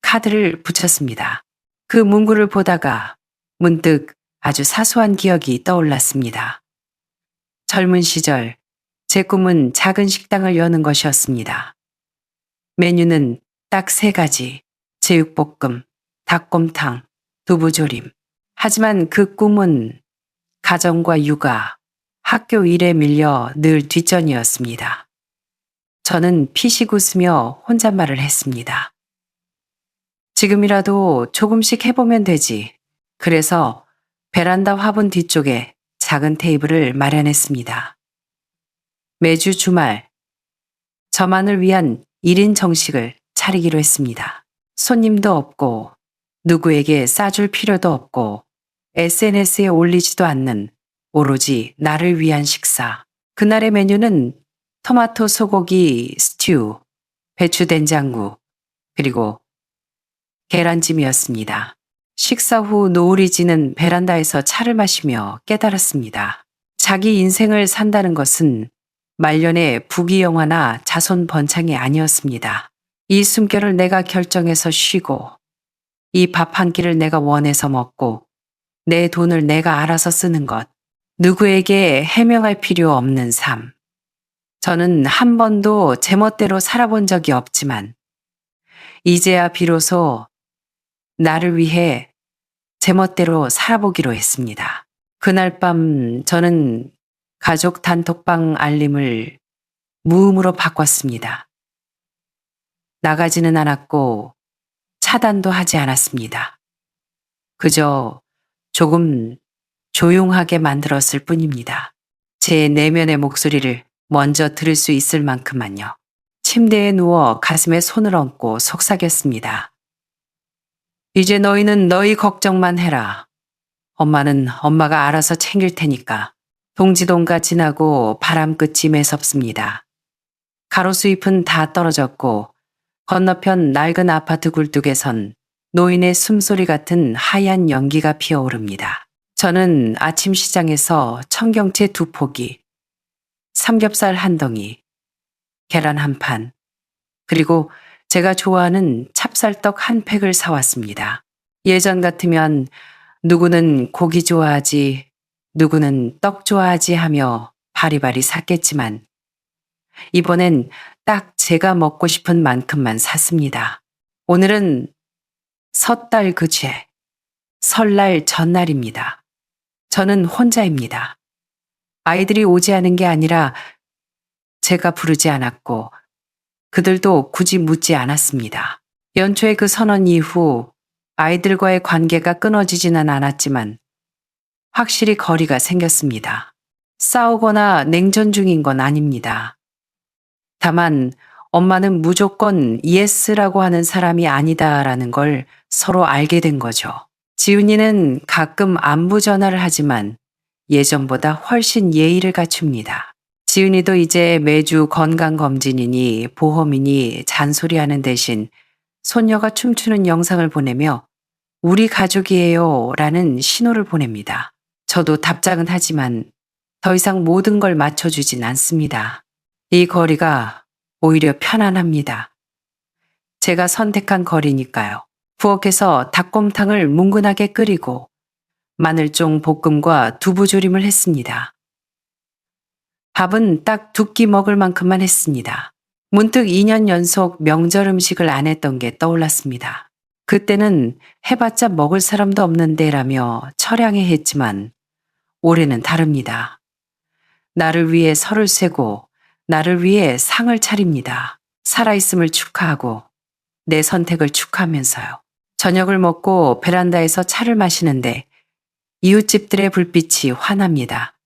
A: 카드를 붙였습니다. 그 문구를 보다가 문득 아주 사소한 기억이 떠올랐습니다. 젊은 시절 제 꿈은 작은 식당을 여는 것이었습니다. 메뉴는 딱 3가지, 제육볶음, 닭곰탕, 두부조림. 하지만 그 꿈은 가정과 육아, 학교 일에 밀려 늘 뒷전이었습니다. 저는 피식 웃으며 혼잣말을 했습니다. 지금이라도 조금씩 해보면 되지. 그래서 베란다 화분 뒤쪽에 작은 테이블을 마련했습니다. 매주 주말 저만을 위한 1인 정식을 차리기로 했습니다. 손님도 없고 누구에게 싸줄 필요도 없고 SNS에 올리지도 않는 오로지 나를 위한 식사. 그날의 메뉴는 토마토 소고기 스튜, 배추 된장국, 그리고 계란찜이었습니다. 식사 후 노을이 지는 베란다에서 차를 마시며 깨달았습니다. 자기 인생을 산다는 것은 말년의 부귀영화나 자손 번창이 아니었습니다. 이 숨결을 내가 결정해서 쉬고 이 밥 한 끼를 내가 원해서 먹고 내 돈을 내가 알아서 쓰는 것. 누구에게 해명할 필요 없는 삶. 저는 한 번도 제멋대로 살아본 적이 없지만 이제야 비로소 나를 위해 제멋대로 살아보기로 했습니다. 그날 밤 저는 가족 단톡방 알림을 무음으로 바꿨습니다. 나가지는 않았고 차단도 하지 않았습니다. 그저 조금 조용하게 만들었을 뿐입니다. 제 내면의 목소리를 먼저 들을 수 있을 만큼만요. 침대에 누워 가슴에 손을 얹고 속삭였습니다. 이제 너희는 너희 걱정만 해라. 엄마는 엄마가 알아서 챙길 테니까. 동지동가 지나고 바람끝이 매섭습니다. 가로수 잎은 다 떨어졌고 건너편 낡은 아파트 굴뚝에선 노인의 숨소리 같은 하얀 연기가 피어오릅니다. 저는 아침 시장에서 청경채 2포기, 삼겹살 1덩이, 계란 1판, 그리고 제가 좋아하는 찹쌀떡 1팩을 사왔습니다. 예전 같으면 누구는 고기 좋아하지, 누구는 떡 좋아하지 하며 바리바리 샀겠지만 이번엔 딱 제가 먹고 싶은 만큼만 샀습니다. 오늘은 섣달 그제, 설날 전날입니다. 저는 혼자입니다. 아이들이 오지 않은 게 아니라 제가 부르지 않았고 그들도 굳이 묻지 않았습니다. 연초의 그 선언 이후 아이들과의 관계가 끊어지지는 않았지만 확실히 거리가 생겼습니다. 싸우거나 냉전 중인 건 아닙니다. 다만 엄마는 무조건 예스라고 하는 사람이 아니다라는 걸 서로 알게 된 거죠. 지훈이는 가끔 안부 전화를 하지만 예전보다 훨씬 예의를 갖춥니다. 지훈이도 이제 매주 건강검진이니 보험이니 잔소리하는 대신 손녀가 춤추는 영상을 보내며 우리 가족이에요 라는 신호를 보냅니다. 저도 답장은 하지만 더 이상 모든 걸 맞춰주진 않습니다. 이 거리가 오히려 편안합니다. 제가 선택한 거리니까요. 부엌에서 닭곰탕을 뭉근하게 끓이고 마늘종 볶음과 두부조림을 했습니다. 밥은 딱 2끼 먹을 만큼만 했습니다. 문득 2년 연속 명절 음식을 안 했던 게 떠올랐습니다. 그때는 해봤자 먹을 사람도 없는데라며 처량해 했지만 올해는 다릅니다. 나를 위해 설을 쇠고 나를 위해 상을 차립니다. 살아있음을 축하하고 내 선택을 축하하면서요. 저녁을 먹고 베란다에서 차를 마시는데 이웃집들의 불빛이 환합니다.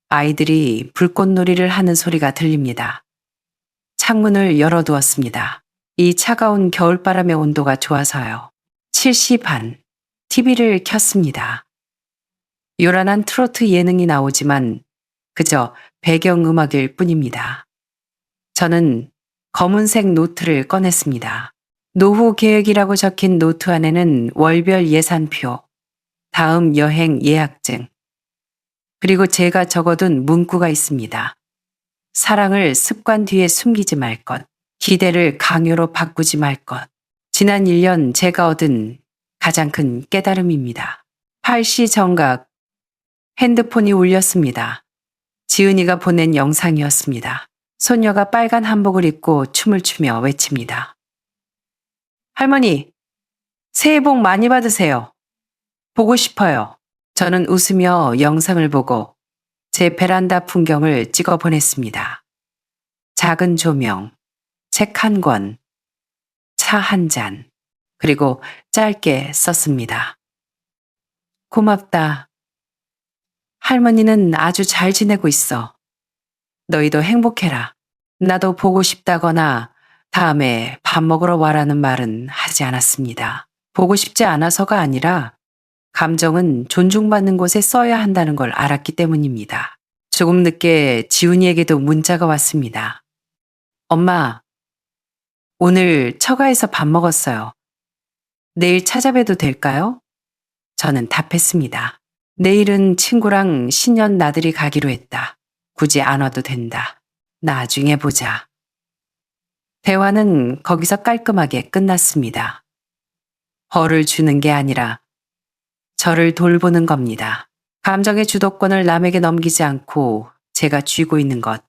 A: 아이들이 불꽃놀이를 하는 소리가 들립니다. 창문을 열어두었습니다. 이 차가운 겨울바람의 온도가 좋아서요. 7시 반, TV를 켰습니다. 요란한 트로트 예능이 나오지만 그저 배경음악일 뿐입니다. 저는 검은색 노트를 꺼냈습니다. 노후 계획이라고 적힌 노트 안에는 월별 예산표, 다음 여행 예약증, 그리고 제가 적어둔 문구가 있습니다. 사랑을 습관 뒤에 숨기지 말 것, 기대를 강요로 바꾸지 말 것. 지난 1년 제가 얻은 가장 큰 깨달음입니다. 8시 정각 핸드폰이 울렸습니다. 지은이가 보낸 영상이었습니다. 소녀가 빨간 한복을 입고 춤을 추며 외칩니다. 할머니, 새해 복 많이 받으세요. 보고 싶어요. 저는 웃으며 영상을 보고 제 베란다 풍경을 찍어 보냈습니다. 작은 조명, 책 1권, 차 1잔, 그리고 짧게 썼습니다. 고맙다. 할머니는 아주 잘 지내고 있어. 너희도 행복해라. 나도 보고 싶다거나 다음에 밥 먹으러 와라는 말은 하지 않았습니다. 보고 싶지 않아서가 아니라 감정은 존중받는 곳에 써야 한다는 걸 알았기 때문입니다. 조금 늦게 지훈이에게도 문자가 왔습니다. 엄마, 오늘 처가에서 밥 먹었어요. 내일 찾아뵈도 될까요? 저는 답했습니다. 내일은 친구랑 신년 나들이 가기로 했다. 굳이 안 와도 된다. 나중에 보자. 대화는 거기서 깔끔하게 끝났습니다. 벌을 주는 게 아니라 저를 돌보는 겁니다. 감정의 주도권을 남에게 넘기지 않고 제가 쥐고 있는 것,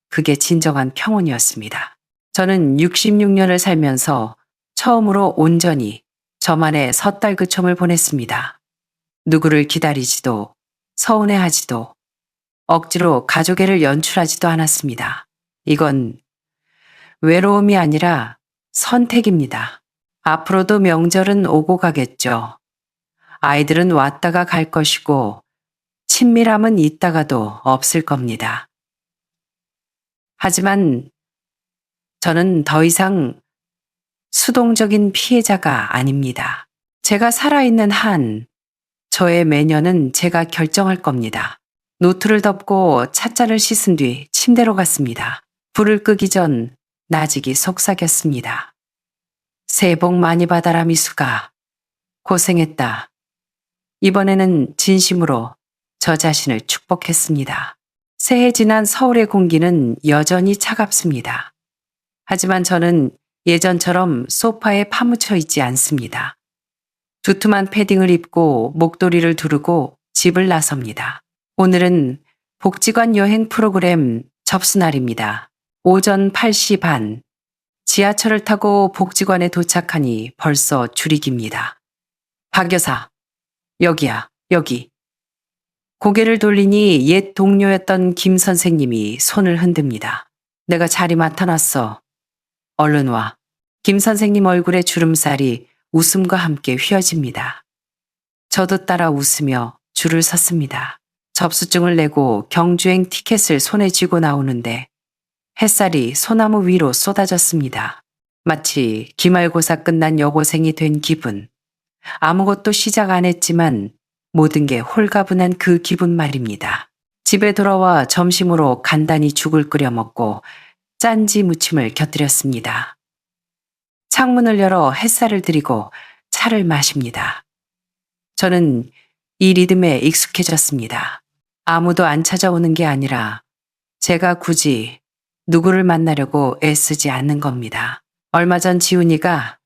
A: 그게 진정한 평온이었습니다. 저는 66년을 살면서 처음으로 온전히 저만의 섣달 그첨을 보냈습니다. 누구를 기다리지도 서운해하지도 억지로 가족애를 연출하지도 않았습니다. 이건 외로움이 아니라 선택입니다. 앞으로도 명절은 오고 가겠죠. 아이들은 왔다가 갈 것이고 친밀함은 있다가도 없을 겁니다. 하지만 저는 더 이상 수동적인 피해자가 아닙니다. 제가 살아있는 한 저의 매년은 제가 결정할 겁니다. 노트를 덮고 찻잔을 씻은 뒤 침대로 갔습니다. 불을 끄기 전 나직이 속삭였습니다. 새해 복 많이 받아라 미숙아. 고생했다. 이번에는 진심으로 저 자신을 축복했습니다. 새해 지난 서울의 공기는 여전히 차갑습니다. 하지만 저는 예전처럼 소파에 파묻혀 있지 않습니다. 두툼한 패딩을 입고 목도리를 두르고 집을 나섭니다. 오늘은 복지관 여행 프로그램 접수날입니다. 오전 8시 반. 지하철을 타고 복지관에 도착하니 벌써 줄이 깁니다. 박 여사, 여기야, 여기. 고개를 돌리니 옛 동료였던 김 선생님이 손을 흔듭니다. 내가 자리 맡아놨어. 얼른 와. 김 선생님 얼굴에 주름살이 웃음과 함께 휘어집니다. 저도 따라 웃으며 줄을 섰습니다. 접수증을 내고 경주행 티켓을 손에 쥐고 나오는데 햇살이 소나무 위로 쏟아졌습니다. 마치 기말고사 끝난 여고생이 된 기분. 아무것도 시작 안 했지만 모든 게 홀가분한 그 기분 말입니다. 집에 돌아와 점심으로 간단히 죽을 끓여 먹고 짠지 무침을 곁들였습니다. 창문을 열어 햇살을 들이고 차를 마십니다. 저는 이 리듬에 익숙해졌습니다. 아무도 안 찾아오는 게 아니라 제가 굳이 누구를 만나려고 애쓰지 않는 겁니다. 얼마 전 지훈이가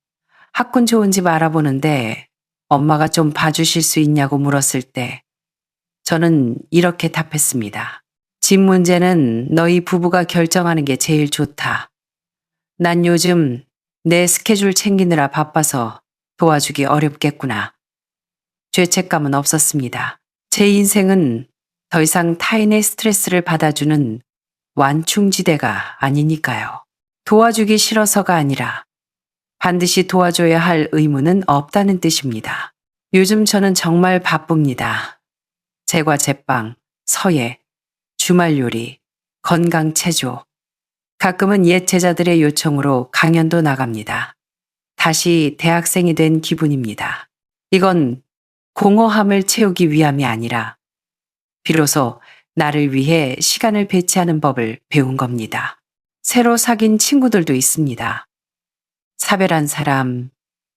A: 학군 좋은 집 알아보는데 엄마가 좀 봐주실 수 있냐고 물었을 때 저는 이렇게 답했습니다. 집 문제는 너희 부부가 결정하는 게 제일 좋다. 난 요즘 내 스케줄 챙기느라 바빠서 도와주기 어렵겠구나. 죄책감은 없었습니다. 제 인생은 더 이상 타인의 스트레스를 받아주는 완충지대가 아니니까요. 도와주기 싫어서가 아니라 반드시 도와줘야 할 의무는 없다는 뜻입니다. 요즘 저는 정말 바쁩니다. 제과 제빵, 서예, 주말 요리, 건강 체조. 가끔은 옛 제자들의 요청으로 강연도 나갑니다. 다시 대학생이 된 기분입니다. 이건 공허함을 채우기 위함이 아니라 비로소 나를 위해 시간을 배치하는 법을 배운 겁니다. 새로 사귄 친구들도 있습니다. 사별한 사람,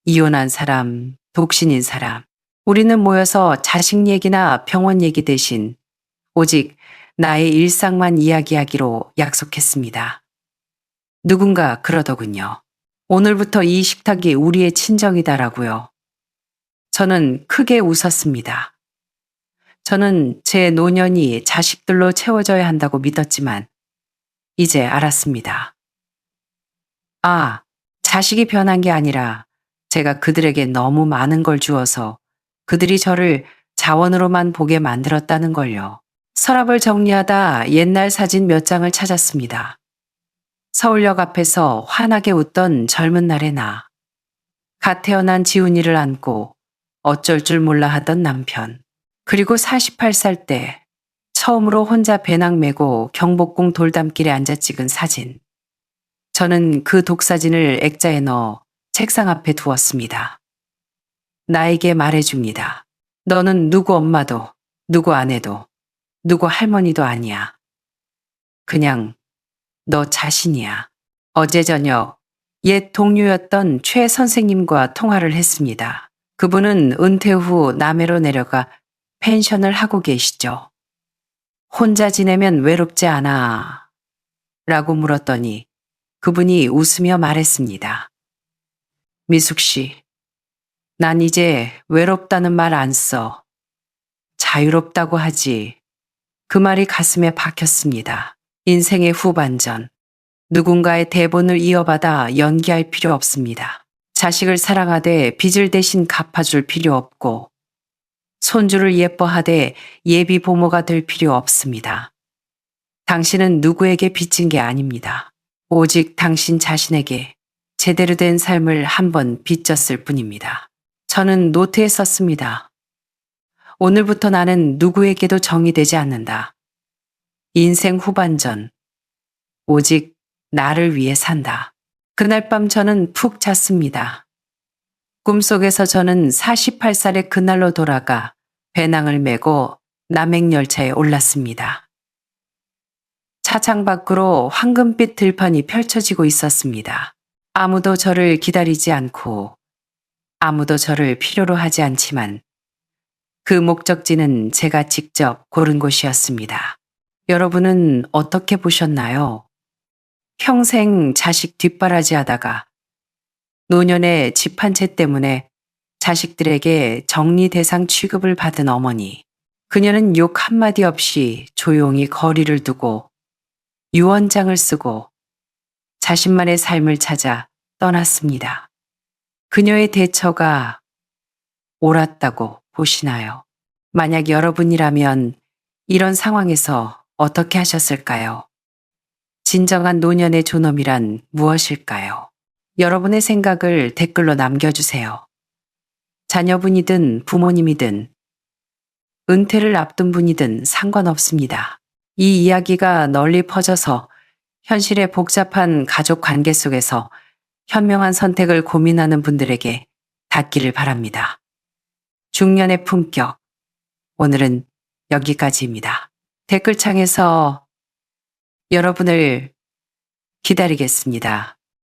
A: 이혼한 사람, 독신인 사람. 우리는 모여서 자식 얘기나 병원 얘기 대신 오직 나의 일상만 이야기하기로 약속했습니다. 누군가 그러더군요. 오늘부터 이 식탁이 우리의 친정이다라고요. 저는 크게 웃었습니다. 저는 제 노년이 자식들로 채워져야 한다고 믿었지만 이제 알았습니다. 아, 자식이 변한 게 아니라 제가 그들에게 너무 많은 걸 주어서 그들이 저를 자원으로만 보게 만들었다는 걸요. 서랍을 정리하다 옛날 사진 몇 장을 찾았습니다. 서울역 앞에서 환하게 웃던 젊은 날의 나. 갓 태어난 지훈이를 안고 어쩔 줄 몰라 하던 남편. 그리고 48살 때 처음으로 혼자 배낭 메고 경복궁 돌담길에 앉아 찍은 사진. 저는 그 독사진을 액자에 넣어 책상 앞에 두었습니다. 나에게 말해줍니다. 너는 누구 엄마도, 누구 아내도, 누구 할머니도 아니야. 그냥 너 자신이야. 어제 저녁 옛 동료였던 최 선생님과 통화를 했습니다. 그분은 은퇴 후 남해로 내려가 펜션을 하고 계시죠. 혼자 지내면 외롭지 않아? 라고 물었더니 그분이 웃으며 말했습니다. 미숙 씨, 난 이제 외롭다는 말 안 써. 자유롭다고 하지. 그 말이 가슴에 박혔습니다. 인생의 후반전. 누군가의 대본을 이어받아 연기할 필요 없습니다. 자식을 사랑하되 빚을 대신 갚아줄 필요 없고 손주를 예뻐하되 예비 부모가 될 필요 없습니다. 당신은 누구에게 빚진 게 아닙니다. 오직 당신 자신에게 제대로 된 삶을 한번 빚졌을 뿐입니다. 저는 노트에 썼습니다. 오늘부터 나는 누구에게도 정이 되지 않는다. 인생 후반전. 오직 나를 위해 산다. 그날 밤 저는 푹 잤습니다. 꿈속에서 저는 48살의 그날로 돌아가 배낭을 메고 남행열차에 올랐습니다. 차창 밖으로 황금빛 들판이 펼쳐지고 있었습니다. 아무도 저를 기다리지 않고 아무도 저를 필요로 하지 않지만 그 목적지는 제가 직접 고른 곳이었습니다. 여러분은 어떻게 보셨나요? 평생 자식 뒷바라지 하다가 노년의 집 한 채 때문에 자식들에게 정리 대상 취급을 받은 어머니. 그녀는 욕 한마디 없이 조용히 거리를 두고 유언장을 쓰고 자신만의 삶을 찾아 떠났습니다. 그녀의 대처가 옳았다고 보시나요? 만약 여러분이라면 이런 상황에서 어떻게 하셨을까요? 진정한 노년의 존엄이란 무엇일까요? 여러분의 생각을 댓글로 남겨주세요. 자녀분이든 부모님이든 은퇴를 앞둔 분이든 상관없습니다. 이 이야기가 널리 퍼져서 현실의 복잡한 가족 관계 속에서 현명한 선택을 고민하는 분들에게 닿기를 바랍니다. 중년의 품격. 오늘은 여기까지입니다. 댓글창에서 여러분을 기다리겠습니다.